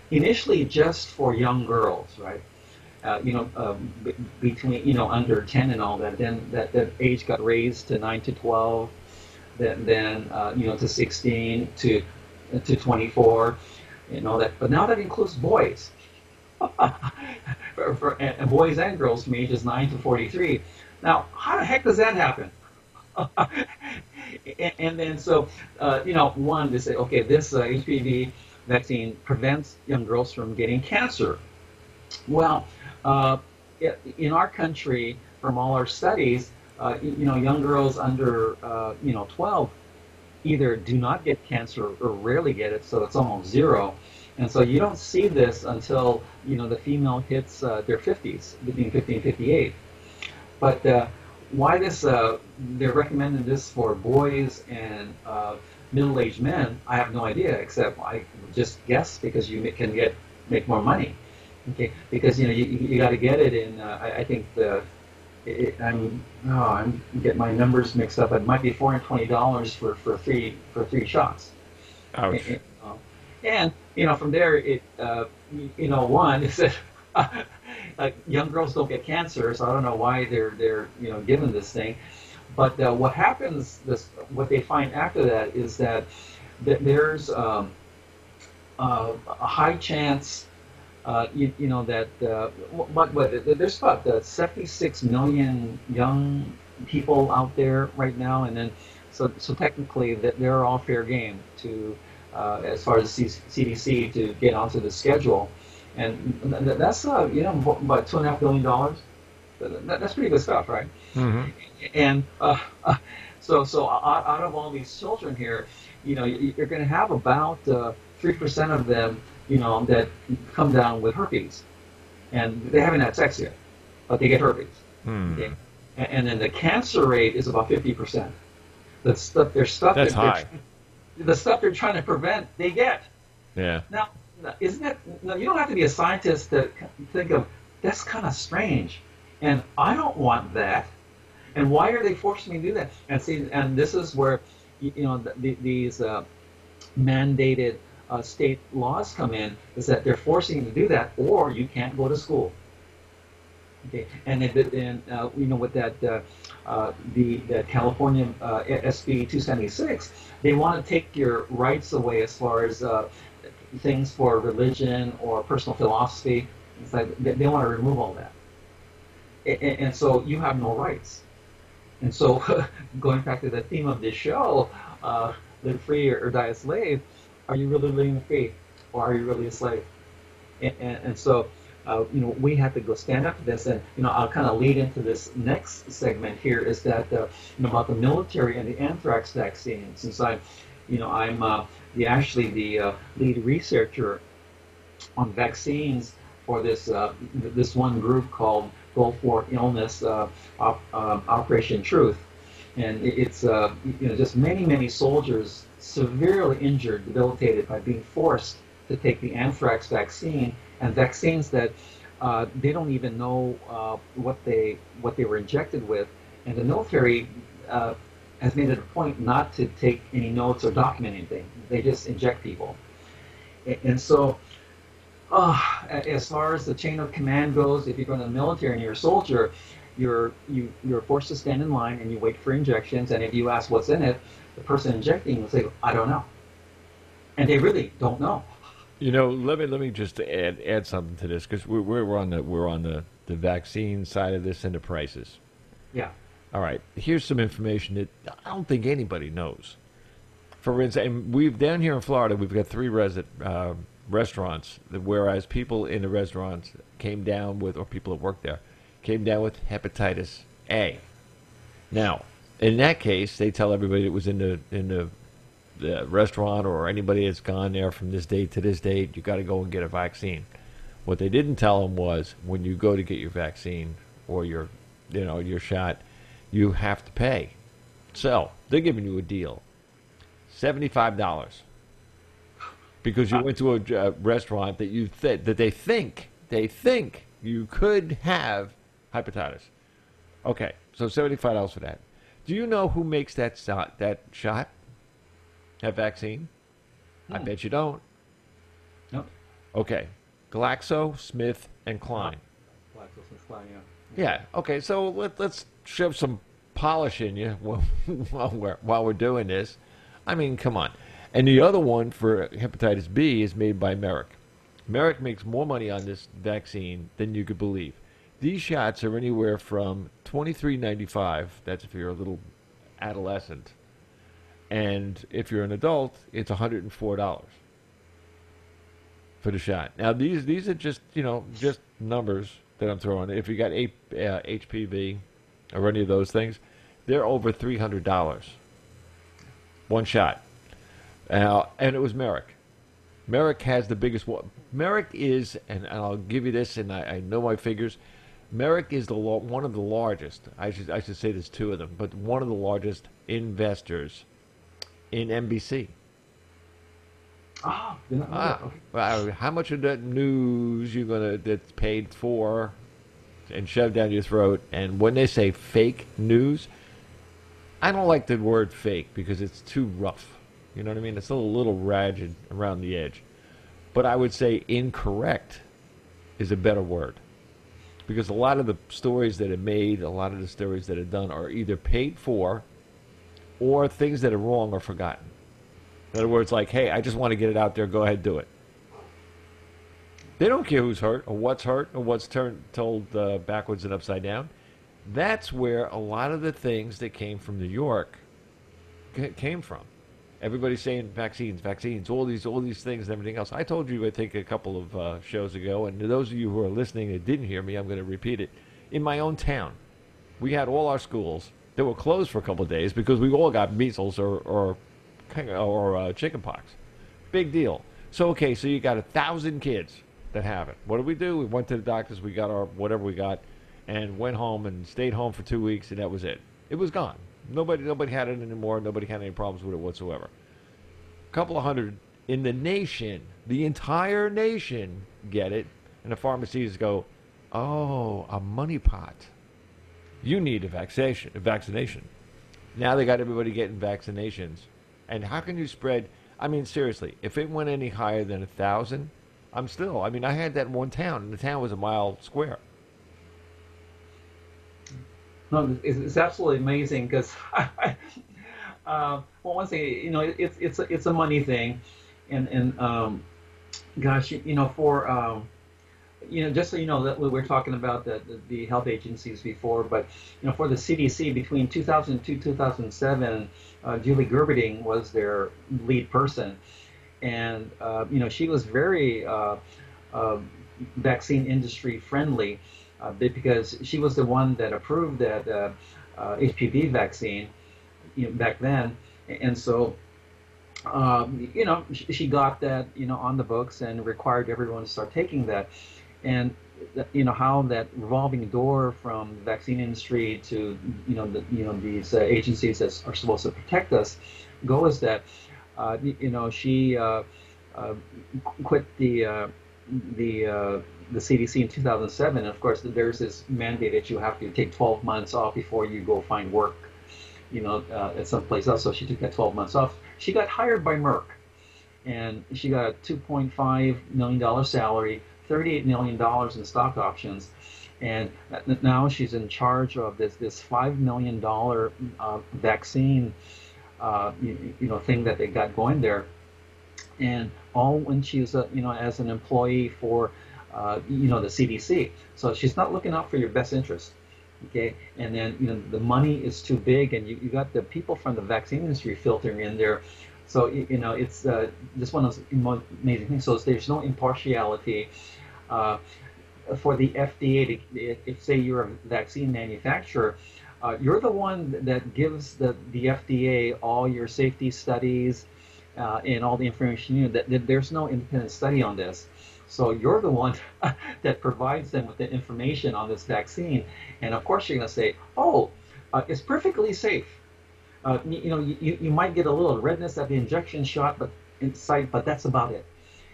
initially just for young girls, right? Between under 10 and all that. Then that age got raised to 9 to 12, then to 16 to 24. And all that, but now that includes boys, and boys and girls from ages 9 to 43. Now, how the heck does that happen? and then so, one, to say, okay, this HPV vaccine prevents young girls from getting cancer. Well, in our country, from all our studies, young girls under 12 either do not get cancer or rarely get it, so it's almost zero. And so you don't see this until the female hits their 50s, between 50 and 58. But why this? They're recommending this for boys and middle-aged men. I have no idea, except I just guess because you can make more money. Okay, because you got to get it in. I think I'm getting my numbers mixed up. It might be $420 for three shots. Ouch. And from there, one is that young girls don't get cancer, so I don't know why they're given this thing. But what happens, what they find after that is that there's a high chance. There's about 76 million young people out there right now, and then so technically they're all fair game to, as far as CDC to get onto the schedule, and that's about $2.5 billion. That's pretty good stuff, right? Mm-hmm. And so out of all these children here, you're going to have about 3% of them, that come down with herpes, and they haven't had sex yet, but they get herpes. Okay? And then the cancer rate is about 50%. That's high. The stuff they're trying to prevent, they get. Yeah. Now, isn't that? Now, you don't have to be a scientist to think of that's kind of strange, and I don't want that. And why are they forcing me to do that? And see, and this is where these mandated state laws come in, is that they're forcing you to do that, or you can't go to school. Okay, and you know, with that the California SB 276, they want to take your rights away as far as things for religion or personal philosophy. It's like they want to remove all that, and so you have no rights. And so, going back to the theme of this show, live free or die a slave, are you really living free, or are you really a slave? And so, you know, we have to go stand up to this. And, you know, I'll kind of lead into this next segment here is that, you know, about the military and the anthrax vaccine. Since I'm actually the lead researcher on vaccines for this one group called Gulf War Illness Operation Truth, and it's you know, just many soldiers severely injured, debilitated by being forced to take the anthrax vaccine, and vaccines that they don't even know what they were injected with, and the military has made it a point not to take any notes or document anything. They just inject people, and so. As far as the chain of command goes, if you're going to the military and you're a soldier, you're forced to stand in line and you wait for injections. And if you ask what's in it, the person injecting will say, "I don't know," and they really don't know. You know, let me just add something to this, because we're on the vaccine side of this and the prices. Yeah. All right. Here's some information that I don't think anybody knows. For instance, and we've down here in Florida, we've got 3 restaurants, whereas people in the restaurants came down with, or people that work there, came down with hepatitis A. Now, in that case, they tell everybody that was in the restaurant, or anybody that's gone there from this date to this date, you got to go and get a vaccine. What they didn't tell them was, when you go to get your vaccine or your shot, you have to pay. So they're giving you a deal, $75. Because you went to a restaurant that they think you could have hepatitis. Okay, so $75 for that. Do you know who makes that shot, that vaccine? I bet you don't. No. Okay, GlaxoSmithKline. GlaxoSmithKline, yeah. Yeah. Okay, so let's shove some polish in you while we're doing this. I mean, come on. And the other one for hepatitis B is made by Merck. Merck makes more money on this vaccine than you could believe. These shots are anywhere from $23.95. That's if you're a little adolescent. And if you're an adult, it's $104 for the shot. Now, these are just numbers that I'm throwing. If you got HPV or any of those things, they're over $300. One shot. And it was Merck. Merck has the biggest one. Merck is, and I'll give you this, and I know my figures. Merck is one of the largest. I should say there's 2 of them, but one of the largest investors in NBC. Oh, okay. How much of that news that's paid for and shoved down your throat? And when they say fake news, I don't like the word fake because it's too rough. You know what I mean? It's a little ragged around the edge. But I would say incorrect is a better word. Because a lot of the stories that are made, a lot of the stories that are done are either paid for or things that are wrong or forgotten. In other words, like, hey, I just want to get it out there, go ahead, do it. They don't care who's hurt or what's told backwards and upside down. That's where a lot of the things that came from New York came from. Everybody's saying vaccines, all these things and everything else. I told you, I think, a couple of shows ago, and to those of you who are listening that didn't hear me, I'm going to repeat it. In my own town, we had all our schools that were closed for a couple of days because we all got measles or chicken pox. Big deal. So, okay, so you got 1,000 kids that have it. What do? We went to the doctors, we got our whatever we got, and went home and stayed home for 2 weeks, and that was it. It was gone. Nobody had it anymore. Nobody had any problems with it whatsoever. A couple of hundred in the nation, the entire nation, get it, and the pharmacies go, oh, a money pot. You need a vaccination. Now they got everybody getting vaccinations. And how can you spread? I mean, seriously, if it went any higher than 1,000, I had that in one town, and the town was a mile square. No, it's absolutely amazing because, well, once again, it's a money thing, and gosh, for just so you know that we were talking about the health agencies before, but for the CDC between 2002 2007, Julie Gerberding was their lead person, and she was very uh, vaccine industry friendly because she was the one that approved that HPV vaccine back then, and so she got that on the books and required everyone to start taking that, and how that revolving door from the vaccine industry to these agencies that are supposed to protect us goes that she quit the CDC in 2007. And of course, there's this mandate that you have to take 12 months off before you go find work, at some place else. So she took that 12 months off. She got hired by Merck, and she got a $2.5 million salary, $38 million in stock options, and now she's in charge of this $5 million vaccine, thing that they got going there, and all when she was, as an employee for, the CDC. So she's not looking out for your best interest. Okay, and then the money is too big, and you got the people from the vaccine industry filtering in there. So it's just one of those amazing things. So there's no impartiality for the FDA. If say you're a vaccine manufacturer, you're the one that gives the FDA all your safety studies and all the information you need. That there's no independent study on this. So you're the one that provides them with the information on this vaccine, and of course you're going to say, "Oh, it's perfectly safe." You might get a little redness at the injection shot, but inside, but that's about it.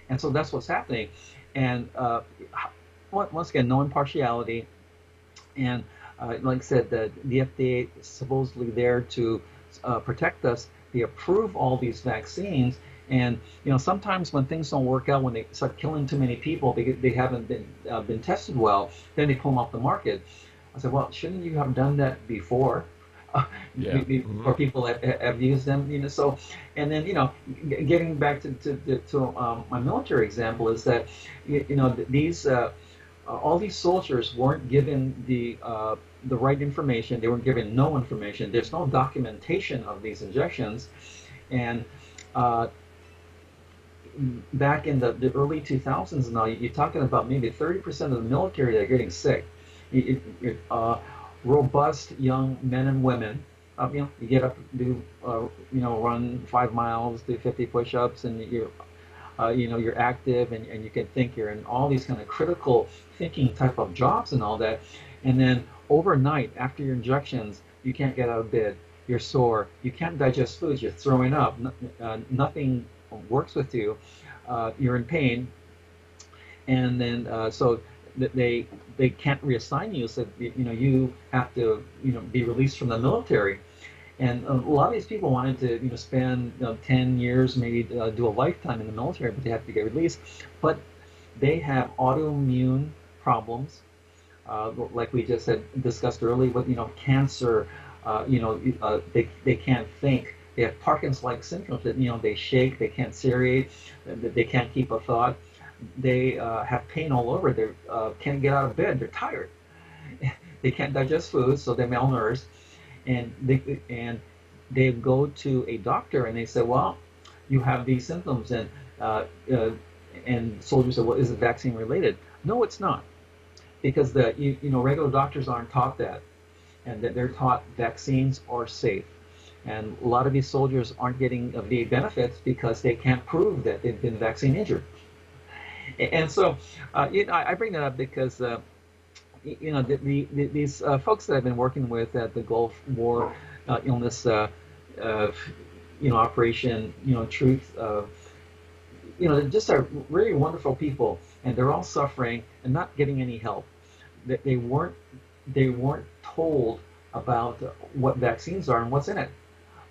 And so that's what's happening. And once again, no impartiality. And like I said, the FDA is supposedly there to protect us. They approve all these vaccines. And sometimes when things don't work out, when they start killing too many people, they haven't been tested well, then they pull them off the market. I said, well, shouldn't you have done that before? Before people have used them, So, and then getting back to my military example is that these all these soldiers weren't given the right information. They were given no information. There's no documentation of these injections, and back in the early 2000s now, you're talking about maybe 30% of the military that are getting sick. Robust young men and women, you get up, do, run 5 miles, do 50 push-ups, and you're active, and you can think. You're in all these kind of critical thinking type of jobs and all that. And then overnight, after your injections, you can't get out of bed. You're sore. You can't digest foods. You're throwing up. Nothing works with you. You're in pain, and then so they can't reassign you. So you have to be released from the military. And a lot of these people wanted to spend 10 years, maybe do a lifetime in the military, but they have to get released. But they have autoimmune problems, like we just had discussed earlier, with cancer. They can't think. They have Parkinson's-like syndromes that they shake, they can't seriate, they can't keep a thought. They have pain all over. They can't get out of bed. They're tired. They can't digest food, so they're malnourished. And they go to a doctor and they say, well, you have these symptoms, and soldiers say, well, is it vaccine related? No, it's not, because the regular doctors aren't taught that, and that they're taught vaccines are safe. And a lot of these soldiers aren't getting VA benefits because they can't prove that they've been vaccine injured. And so I bring that up because these folks that I've been working with at the Gulf War illness operation Truth, just are really wonderful people, and they're all suffering and not getting any help. They weren't told about what vaccines are and what's in it.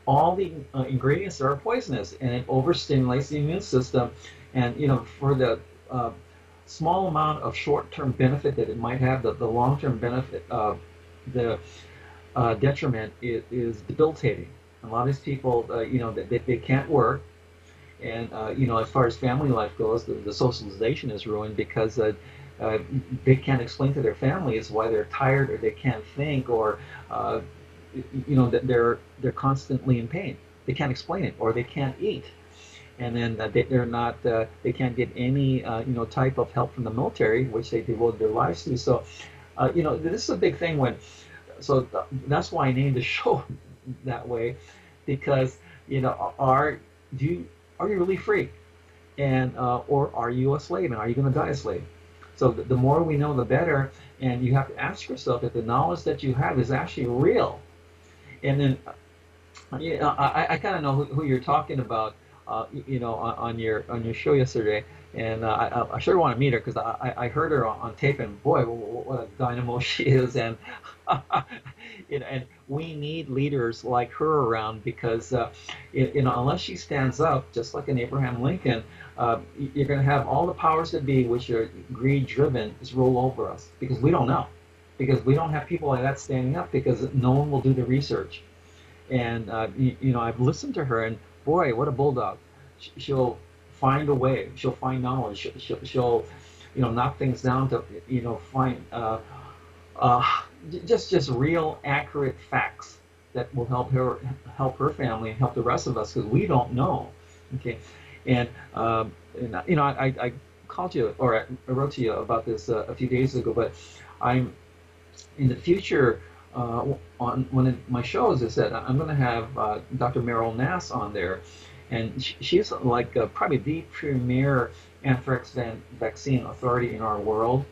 All the ingredients are poisonous, and it overstimulates the immune system. And for the small amount of short-term benefit that it might have, the long-term benefit, the detriment is debilitating. A lot of these people, they can't work, and as far as family life goes, the socialization is ruined because uh, they can't explain to their families why they're tired or they can't think or that they're constantly in pain. They can't explain it or they can't eat, and then they're not they can't get any type of help from the military, which they devote their lives to. So this is a big thing when. So that's why I named the show that way, because are you really free, and or are you a slave, and are you going to die a slave? So the more we know, the better. And you have to ask yourself if the knowledge that you have is actually real. And then, I kind of know who you're talking about, on your show yesterday. And I sure want to meet her because I heard her on tape, and boy, what a dynamo she is. And and we need leaders like her around because unless she stands up, just like an Abraham Lincoln, you're going to have all the powers that be, which are greed driven, just roll over us because we don't know, because we don't have people like that standing up because no one will do the research. And I've listened to her, and boy, what a bulldog! She'll find a way. She'll find knowledge. She'll knock things down to find just real accurate facts that will help her family, and help the rest of us because we don't know. Okay, and I called you, or I wrote to you about this a few days ago, but I'm in the future. On one of my shows, I said I'm going to have Dr. Meryl Nass on there, and she's like probably the premier anthrax vaccine authority in our world,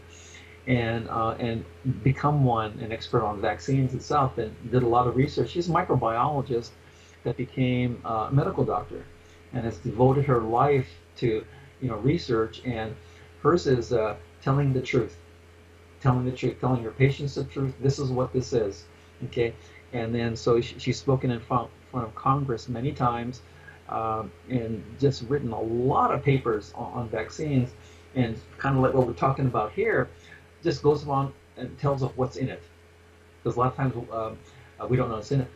and become an expert on vaccines itself, and did a lot of research. She's a microbiologist that became a medical doctor, and has devoted her life to research. And hers is telling the truth. Telling your patients the truth. This is what this is, okay? And then so she's spoken in front of Congress many times, and just written a lot of papers on vaccines, and kind of like what we're talking about here, just goes along and tells us what's in it. Because a lot of times we don't know what's in it.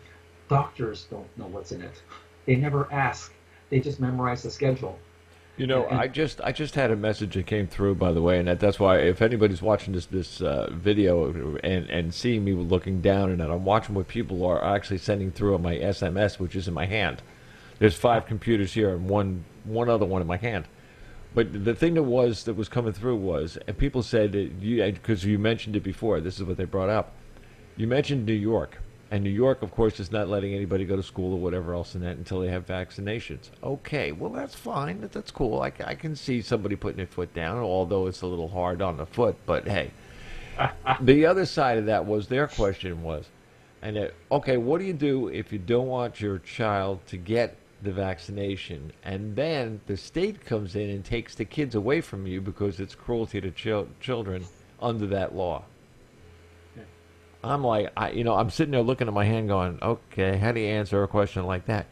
Doctors don't know what's in it. They never ask. They just memorize the schedule. I just had a message that came through, by the way, and that's why if anybody's watching this video and seeing me looking down and I'm watching what people are actually sending through on my SMS, which is in my hand. There's 5 computers here and one other one in my hand. But the thing that was coming through was, and people said that because you mentioned it before, this is what they brought up. You mentioned New York. And New York, of course, is not letting anybody go to school or whatever else in that until they have vaccinations. Okay, well, that's fine. That's cool. I can see somebody putting their foot down, although it's a little hard on the foot. But, hey, the other side of that was their question was, okay, what do you do if you don't want your child to get the vaccination? And then the state comes in and takes the kids away from you because it's cruelty to children under that law. I'm like, I'm sitting there looking at my hand going, okay, how do you answer a question like that?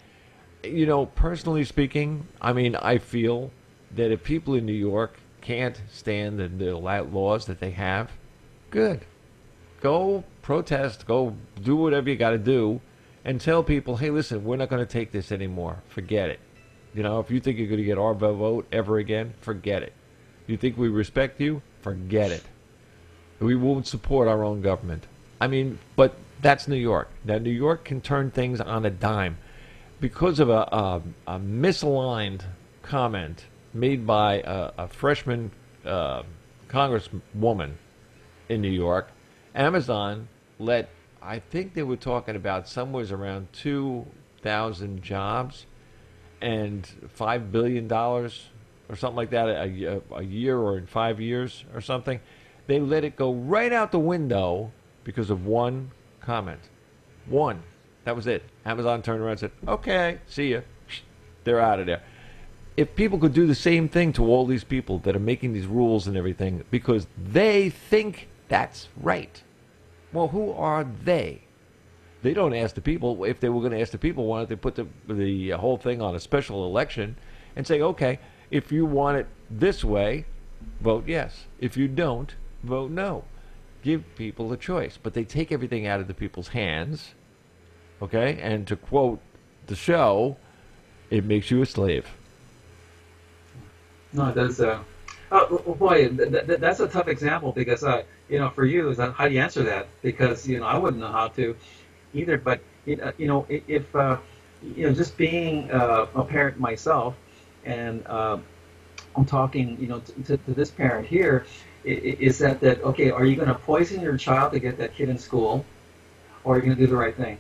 Personally speaking, I feel that if people in New York can't stand the laws that they have, good. Go protest, go do whatever you got to do, and tell people, hey, listen, we're not going to take this anymore. Forget it. If you think you're going to get our vote ever again, forget it. You think we respect you? Forget it. We won't support our own government. But that's New York. Now, New York can turn things on a dime because of a misaligned comment made by a freshman congresswoman in New York. Amazon I think they were talking about somewhere around 2,000 jobs and $5 billion or something like that a year or in 5 years or something. They let it go right out the window because of one comment. One. That was it. Amazon turned around and said, okay, see ya. They're out of there. If people could do the same thing to all these people that are making these rules and everything because they think that's right. Well, who are they? They don't ask the people. If they were going to ask the people, why don't they put the whole thing on a special election and say, okay, if you want it this way, vote yes. If you don't, vote no. give people a choice. But they take everything out of the people's hands, okay? And to quote the show, it makes you a slave. No, that's boy, that's a tough example because you know, for you, is that how do you answer that? Because you know, I wouldn't know how to either. But you know, if you know, just being a parent myself, and I'm talking, you know, to this parent here, is that okay? Are you going to poison your child to get that kid in school, or are you going to do the right thing?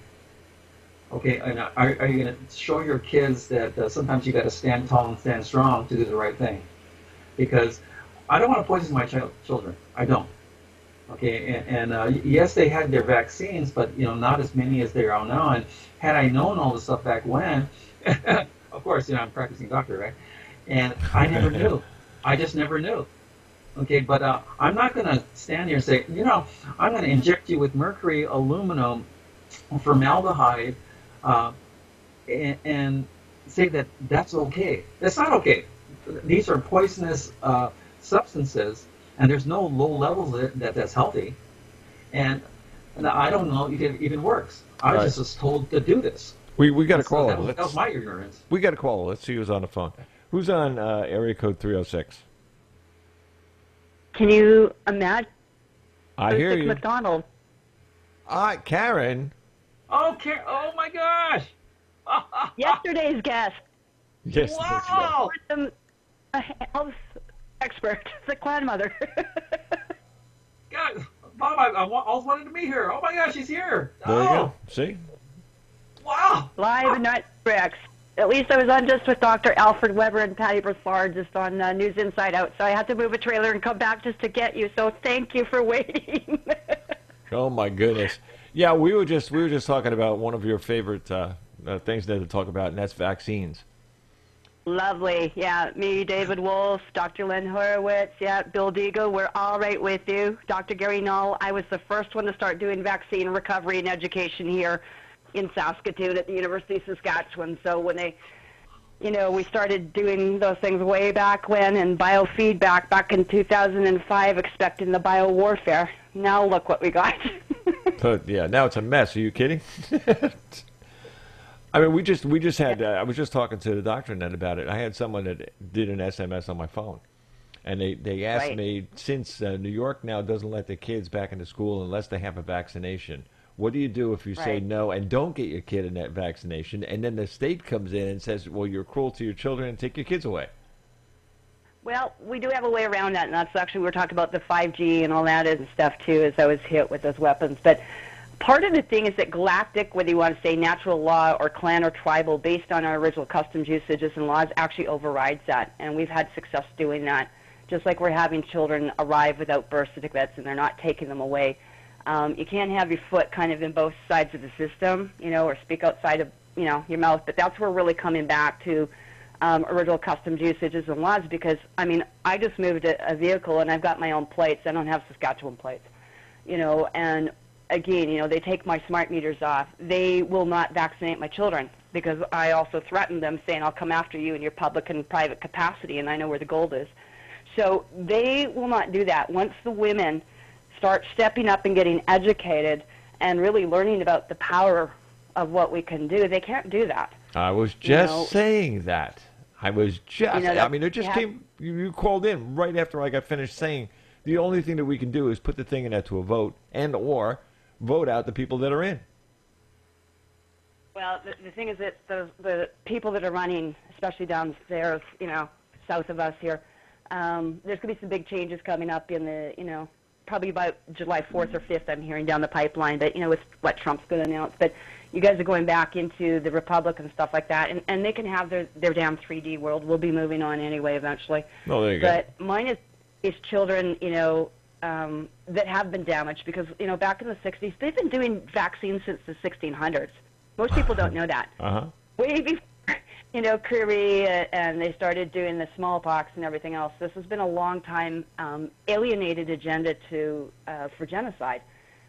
Okay, and are you going to show your kids that sometimes you got to stand tall and stand strong to do the right thing? Because I don't want to poison my children. I don't. Okay, and yes, they had their vaccines, but you know, not as many as they are now. And had I known all this stuff back when, of course, you know, I'm a practicing doctor, right? And I never knew. I just never knew. Okay, but I'm not going to stand here and say, you know, I'm going to inject you with mercury, aluminum, formaldehyde, and say that that's okay. That's not okay. These are poisonous substances, and there's no low levels of it that's healthy. And I don't know if it even works. I just was told to do this. We got a call. That was my ignorance. We got a call. Let's see who's on the phone. Who's on area code 306? Can you imagine? I hear you. McDonald. Karen. Oh, oh my gosh! Yesterday's guest. Yes. Wow! A health expert, the grandmother. God, Bob, I always wanted to meet her. Oh my gosh, she's here. There you go. See? Wow! Live and not Rex. At least I was on just with Dr. Alfred Weber and Patty Broussard just on News Inside Out, so I had to move a trailer and come back just to get you. So thank you for waiting. Oh my goodness. Yeah, we were just talking about one of your favorite things to talk about, and that's vaccines. Lovely. Yeah, me, David Wolf, Dr. Len Horowitz, yeah, Bill Deagle, we're all right with you. Dr. Gary Null, I was the first one to start doing vaccine recovery and education here in Saskatoon at the University of Saskatchewan. So when they, you know, we started doing those things way back when, and biofeedback back in 2005, expecting the biowarfare. Now look what we got. Yeah, now it's a mess. Are you kidding? I mean, we just had. I was just talking to the doctor net about it. I had someone that did an SMS on my phone, and they asked me, since New York now doesn't let the kids back into school unless they have a vaccination, what do you do if you say no and don't get your kid in that vaccination, and then the state comes in and says, well, you're cruel to your children and take your kids away? Well, we do have a way around that, and that's actually, we were talking about the 5G and all that and stuff, too, as I was hit with those weapons. But part of the thing is that galactic, whether you want to say natural law or clan or tribal, based on our original customs, usages, and laws, actually overrides that. And we've had success doing that, just like we're having children arrive without birth certificates and they're not taking them away. You can't have your foot kind of in both sides of the system, you know, or speak outside of, you know, your mouth. But that's where we're really coming back to original customs, usages, and laws, because, I mean, I just moved a vehicle and I've got my own plates. I don't have Saskatchewan plates, you know, and again, you know, they take my smart meters off. They will not vaccinate my children because I also threatened them saying, I'll come after you in your public and private capacity, and I know where the gold is. So they will not do that. Once the women start stepping up and getting educated and really learning about the power of what we can do, they can't do that. I was just saying that. I was just, you know, I mean, it just came, you called in right after I got finished saying the only thing that we can do is put the thing in that to a vote and or vote out the people that are in. Well, the thing is that the people that are running, especially down there, you know, south of us here, there's going to be some big changes coming up in the, you know, probably about July 4th or 5th, I'm hearing down the pipeline, but, you know, with what Trump's going to announce. But you guys are going back into the Republic and stuff like that, and they can have their damn 3D world. We'll be moving on anyway eventually. Oh, there you go. But mine is children, you know, that have been damaged because, you know, back in the 60s, they've been doing vaccines since the 1600s. Most people don't know that. Way before, you know, Curie and they started doing the smallpox and everything else. This has been a long time alienated agenda for genocide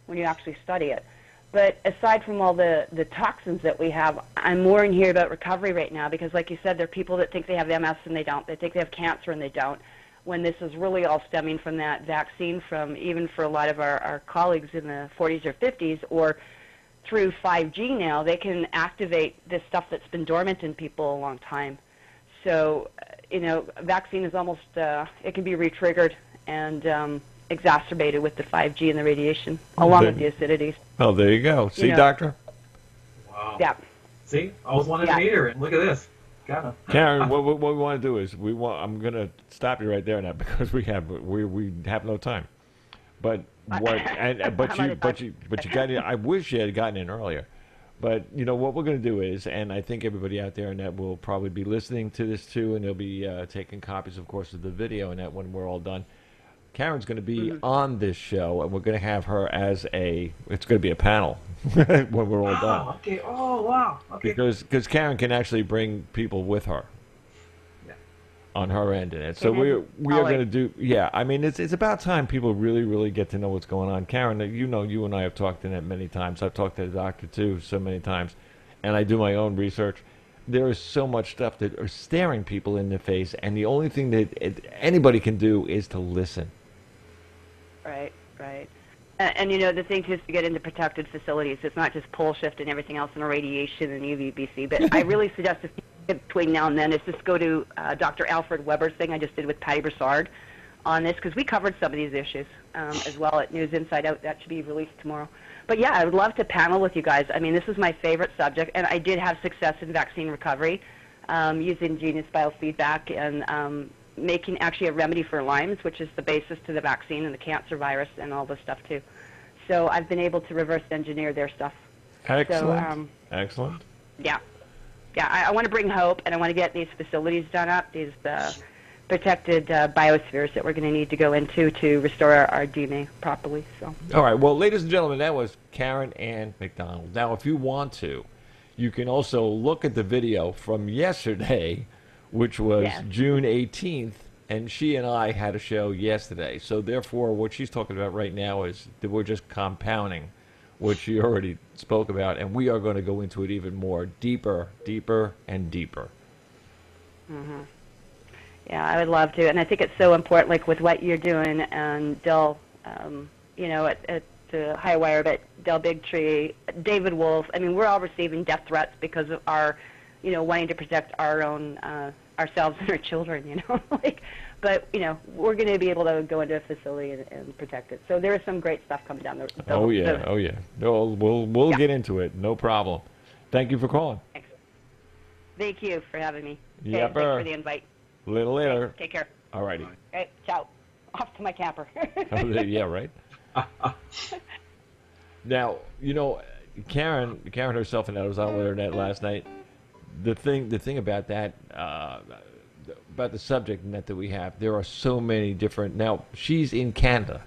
when you actually study it. But aside from all the toxins that we have, I'm more in here about recovery right now because, like you said, there are people that think they have MS and they don't. They think they have cancer and they don't. when this is really all stemming from that vaccine, from even for a lot of our colleagues in the 40s or 50s, or through 5G now, they can activate this stuff that's been dormant in people a long time. So, vaccine is almost, it can be re-triggered and exacerbated with the 5G and the radiation, along with the acidities. Oh, there you go. See, doctor? Wow. Yeah. See, I always wanted to meet her, and look at this. Got her. Karen, what we want to do is I'm going to stop you right there now because we have no time. But you got in. I wish you had gotten in earlier. But what we're going to do is, and I think everybody out there in that will probably be listening to this too, and they'll be taking copies, of course, of the video and that when we're all done. Karen's going to be on this show, and we're going to have her as it's going to be a panel when we're all done. Okay. Oh, wow. Okay. Because Karen can actually bring people with her. On her end in it. So we are going to do, I mean, it's about time people really, really get to know what's going on. Karen, you and I have talked in it many times. I've talked to the doctor, too, so many times. And I do my own research. There is so much stuff that are staring people in the face, and the only thing that anybody can do is to listen. Right. And the thing is to get into protected facilities. It's not just pole shift and everything else and radiation and UVBC. But I really suggest between now and then is just go to Dr. Alfred Weber's thing I just did with Patty Broussard on this, because we covered some of these issues as well at News Inside Out. That should be released tomorrow. But yeah, I would love to panel with you guys. I mean, this is my favorite subject, and I did have success in vaccine recovery using genius biofeedback and making actually a remedy for Lyme's, which is the basis to the vaccine and the cancer virus and all this stuff too. So I've been able to reverse engineer their stuff. Excellent. Excellent. Yeah. I want to bring hope, and I want to get these facilities done up, these protected biospheres that we're going to need to go into to restore our DNA properly. So. All right. Well, ladies and gentlemen, that was Karen Ann McDonald. Now, if you want to, you can also look at the video from yesterday, which was June 18th, and she and I had a show yesterday. So, therefore, what she's talking about right now is that we're just compounding what she already spoke about, and we are going to go into it even more, deeper, and deeper. Mm-hmm. Yeah, I would love to, and I think it's so important, like with what you're doing, and Del, at the High Wire, but Del Bigtree, David Wolf. I mean, we're all receiving death threats because of our, wanting to protect our own ourselves and our children. But we're going to be able to go into a facility and protect it. So there is some great stuff coming down the road. Oh yeah. No, we'll get into it. No problem. Thank you for calling. Excellent. Thank you for having me. Yeah, thanks for the invite. A little later. Okay, take care. All righty. Okay, ciao. Off to my camper. Yeah, right. Now, Karen herself, and I was on with her net last night. The thing about that. About the subject that we have, there are so many different. Now she's in Canada,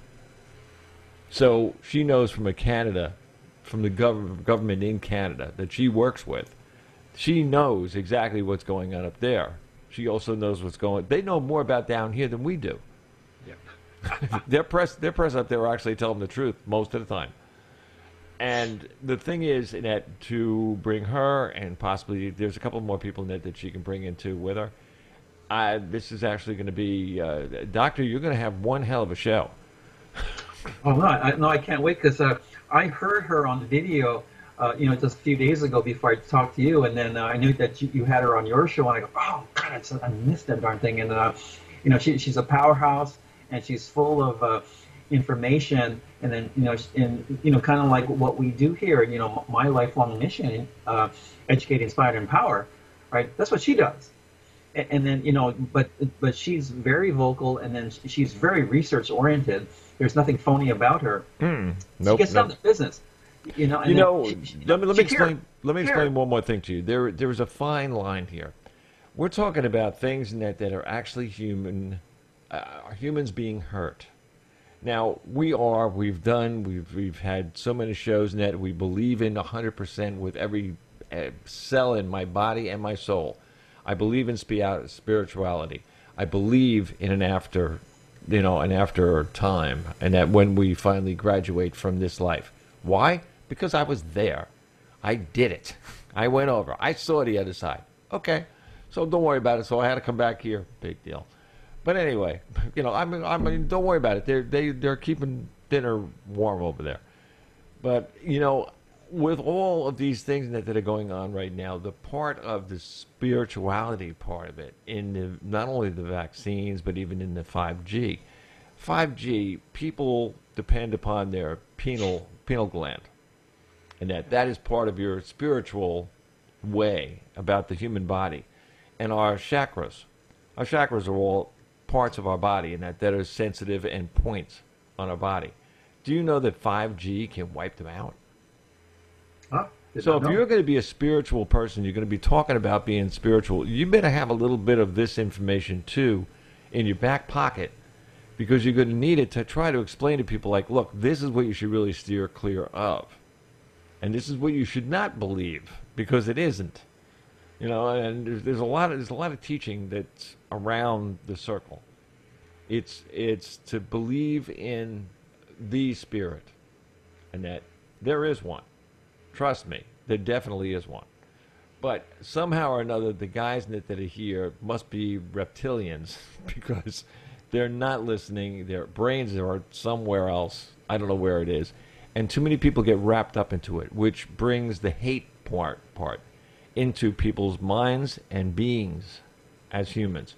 so she knows from the government in Canada that she works with. She knows exactly what's going on up there. She also knows what's going. They know more about down here than we do. Yeah. their press up there will actually tell them the truth most of the time. And the thing is that to bring her, and possibly there's a couple more people that she can bring into with her. This is actually going to be, Doctor, you're going to have one hell of a show. Oh, no, I can't wait, because I heard her on the video, just a few days ago before I talked to you, and then I knew that you had her on your show, and I go, oh, God, I missed that darn thing. And, she's a powerhouse, and she's full of information, and then, kind of like what we do here, my lifelong mission, educate, inspire, and empower, right? That's what she does. And then, but she's very vocal, and then she's very research oriented. There's nothing phony about her. Nope, she gets down to business. Let me explain one more thing to you. There is a fine line here. We're talking about things that are actually humans being hurt. Now we've had so many shows that we believe in 100% with every cell in my body and my soul. I believe in spirituality. I believe in an after time, and that when we finally graduate from this life. Why? Because I was there. I did it. I went over. I saw the other side. Okay, so don't worry about it. So I had to come back here. Big deal. But anyway, I mean, don't worry about it. They're keeping dinner warm over there. But with all of these things that are going on right now, the part of the spirituality part of it, not only the vaccines, but even in the 5G. 5G, people depend upon their pineal gland, and that is part of your spiritual way about the human body. And our chakras are all parts of our body, and that are sensitive and points on our body. Do you know that 5G can wipe them out? So if you're going to be a spiritual person, you're going to be talking about being spiritual, you better have a little bit of this information too in your back pocket, because you're going to need it to try to explain to people, like, look, this is what you should really steer clear of, and this is what you should not believe, because it isn't. And there's a lot of teaching that's around the circle. It's to believe in the spirit, and that there is one. Trust me, there definitely is one. But somehow or another, the guys that are here must be reptilians, because they're not listening. Their brains are somewhere else. I don't know where it is. And too many people get wrapped up into it, which brings the hate part into people's minds and beings as humans.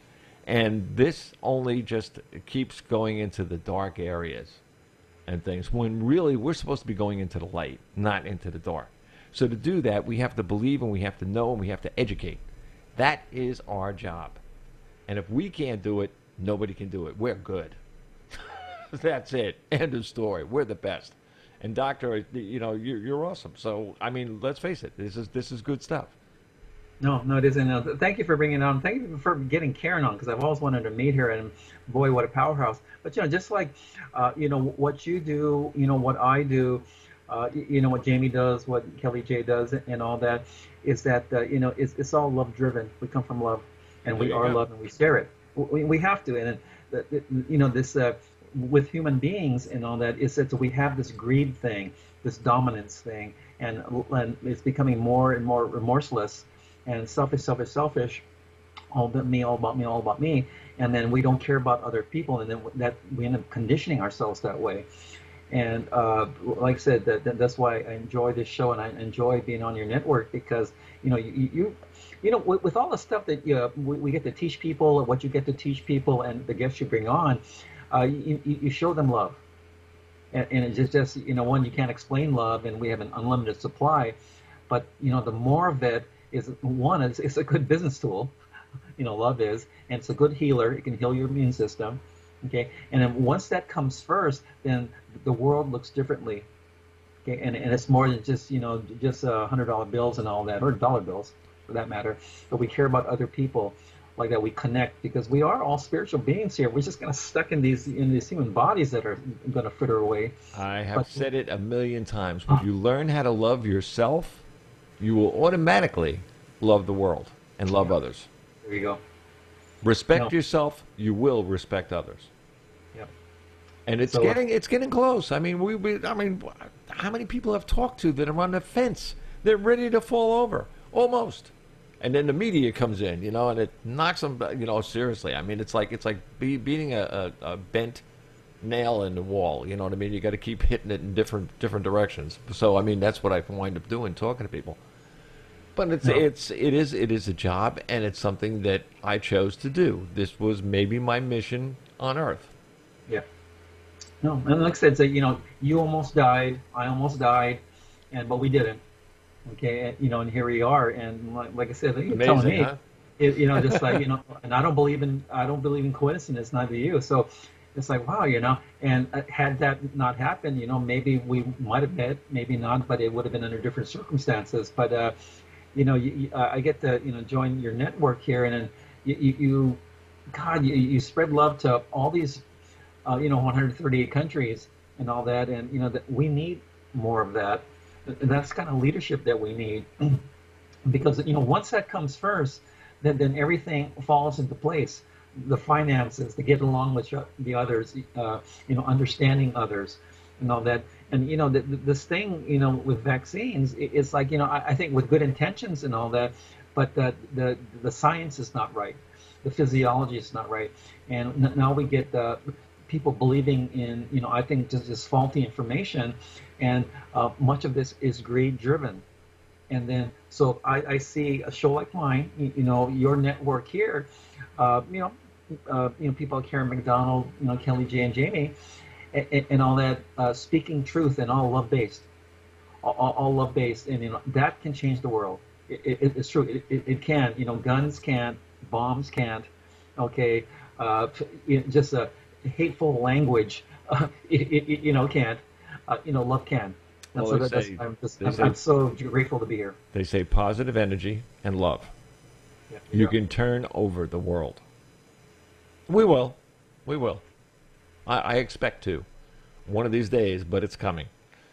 And this only just keeps going into the dark areas and things, when really we're supposed to be going into the light, not into the dark. So to do that, we have to believe, and we have to know, and we have to educate. That is our job. And if we can't do it, nobody can do it. We're good. That's it. End of story. We're the best. And Doctor, you're awesome. So, I mean, let's face it. This is good stuff. No, it isn't. Thank you for bringing it on. Thank you for getting Karen on, because I've always wanted to meet her, and boy, what a powerhouse. But just like what you do, what I do, what Jamie does, what Kelly J does, and all that, is that it's all love driven. We come from love, and we are love, and we share it. We have to, and this with human beings and all that, is that we have this greed thing, this dominance thing, and it's becoming more and more remorseless. And selfish, all about me, all about me, all about me, and then we don't care about other people, and then that we end up conditioning ourselves that way. And like I said, that's why I enjoy this show, and I enjoy being on your network, because with all the stuff that we get to teach people, what you get to teach people, and the guests you bring on, you show them love, and it's just one, you can't explain love, and we have an unlimited supply, but the more of it is, one, it's a good business tool, love is, and it's a good healer. It can heal your immune system, okay? And then once that comes first, then the world looks differently, okay? And it's more than just $100 bills and all that, or dollar bills for that matter. But we care about other people like that. We connect, because we are all spiritual beings here. We're just kind of stuck in these human bodies that are going to fritter away. I have said it a million times. When you learn how to love yourself, you will automatically love the world and love others. There you go. Respect yourself, you will respect others. Yep. And it's getting close. I mean, how many people I've talked to that are on the fence? They're ready to fall over, almost. And then the media comes in, and it knocks them, seriously. I mean, it's like beating a bent nail in the wall. You know what I mean? You got to keep hitting it in different directions. So I mean, that's what I wind up doing, talking to people. But it is a job, and it's something that I chose to do. This was maybe my mission on Earth. Yeah. No, and like I said, you almost died, I almost died, but we didn't. Okay, and here we are, and like I said, you're telling me, huh? Just like and I don't believe in coincidence, neither do you. So it's like, wow, and had that not happened, maybe we might have met, maybe not, but it would have been under different circumstances. But I get to join your network here, and then you spread love to all these 138 countries and all that, and that we need more of that. And that's kind of leadership that we need, because once that comes first, then everything falls into place. The finances, to get along with the others, understanding others, and all that. And this thing, with vaccines, it's like I think with good intentions and all that, but the science is not right. the physiology is not right, and now we get people believing in, I think just this faulty information, and much of this is greed driven. And then, so I see a show like mine, your network here, people like Karen McDonald, Kelly J and Jamie, and all that, speaking truth and all love based, all love based, and that can change the world. It's true. It can. Guns can't, bombs can't. Okay, just a hateful language, can't. Love can. And Well, so I'm so grateful to be here. They say positive energy and love. Yeah, You can turn over the world. We will. We will. I expect to. One of these days, but it's coming.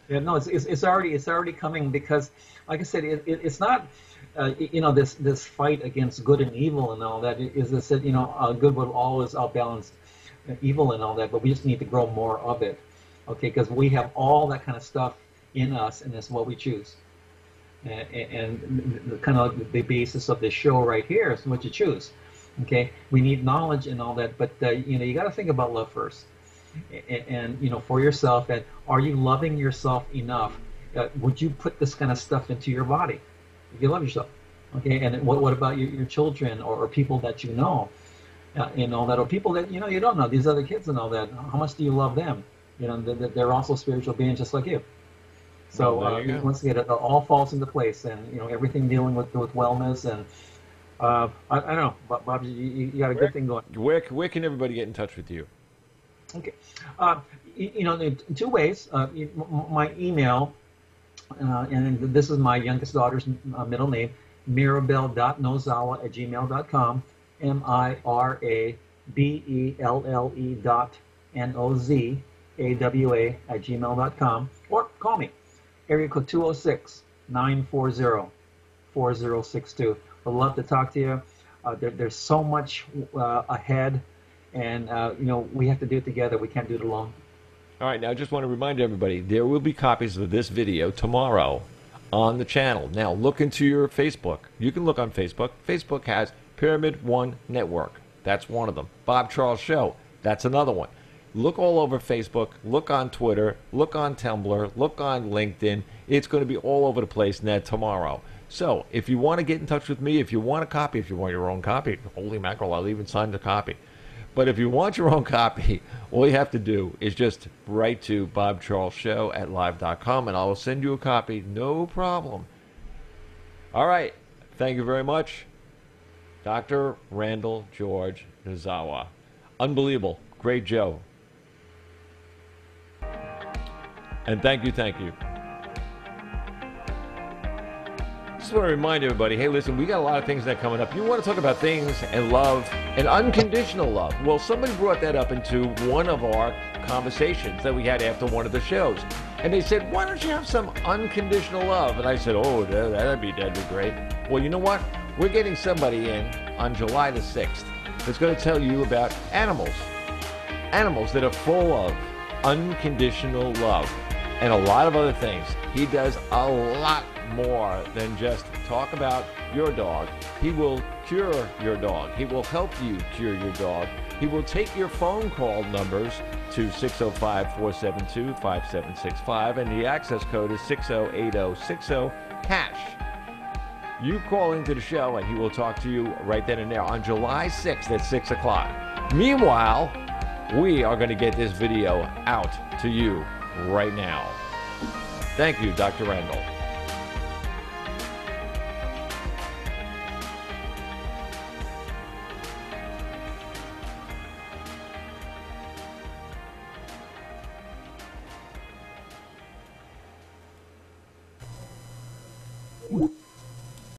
Yeah, no, it's already coming, because, like I said, it's not this fight against good and evil and all that. Is this good will always outbalance evil and all that, but we just need to grow more of it, okay? Because we have all that kind of stuff in us, and it's what we choose. And kind of the basis of this show right here is what you choose, okay? We need knowledge and all that, but you got to think about love first. And for yourself, and are you loving yourself enough? Would you put this kind of stuff into your body if you love yourself? Okay, and what about your children or people that and all that, or people that you don't know, these other kids and all that? How much do you love them? They're also spiritual beings just like you. So once again, it all falls into place, and everything dealing with wellness, and I don't know, Bob, you got a good thing going. Where can everybody get in touch with you? Okay, in two ways. My email, and this is my youngest daughter's middle name, mirabelle.nozawa@gmail.com, mirabelle.nozawa@gmail.com, or call me, area code 206-940-4062. I'd love to talk to you. There's so much ahead. And, we have to do it together. We can't do it alone. All right, now I just want to remind everybody, there will be copies of this video tomorrow on the channel. Now, look into your Facebook. You can look on Facebook. Facebook has Pyramid One Network. That's one of them. Bob Charles Show. That's another one. Look all over Facebook. Look on Twitter. Look on Tumblr. Look on LinkedIn. It's going to be all over the place tomorrow. So, if you want to get in touch with me, if you want a copy, if you want your own copy, holy mackerel, I'll even sign the copy. But if you want your own copy, all you have to do is just write to BobCharlesShow@live.com, and I will send you a copy, no problem. All right. Thank you very much, Dr. Randall George Nozawa. Unbelievable. Great Joe. And thank you. Just want to remind everybody, hey, listen, we got a lot of things that are coming up. You want to talk about things and love and unconditional love. Well, somebody brought that up into one of our conversations that we had after one of the shows. And they said, why don't you have some unconditional love? And I said, that'd be great. Well, you know what? We're getting somebody in on July the 6th that's going to tell you about animals. Animals that are full of unconditional love and a lot of other things. He does a lot more than just talk about your dog. He will cure your dog. He will help you cure your dog. He will take your phone call numbers to 605-472-5765, and the access code is 608060#. You call into the show and he will talk to you right then and there on July 6th at 6 o'clock. Meanwhile, we are going to get this video out to you right now. Thank you, Dr. Randall. Woo.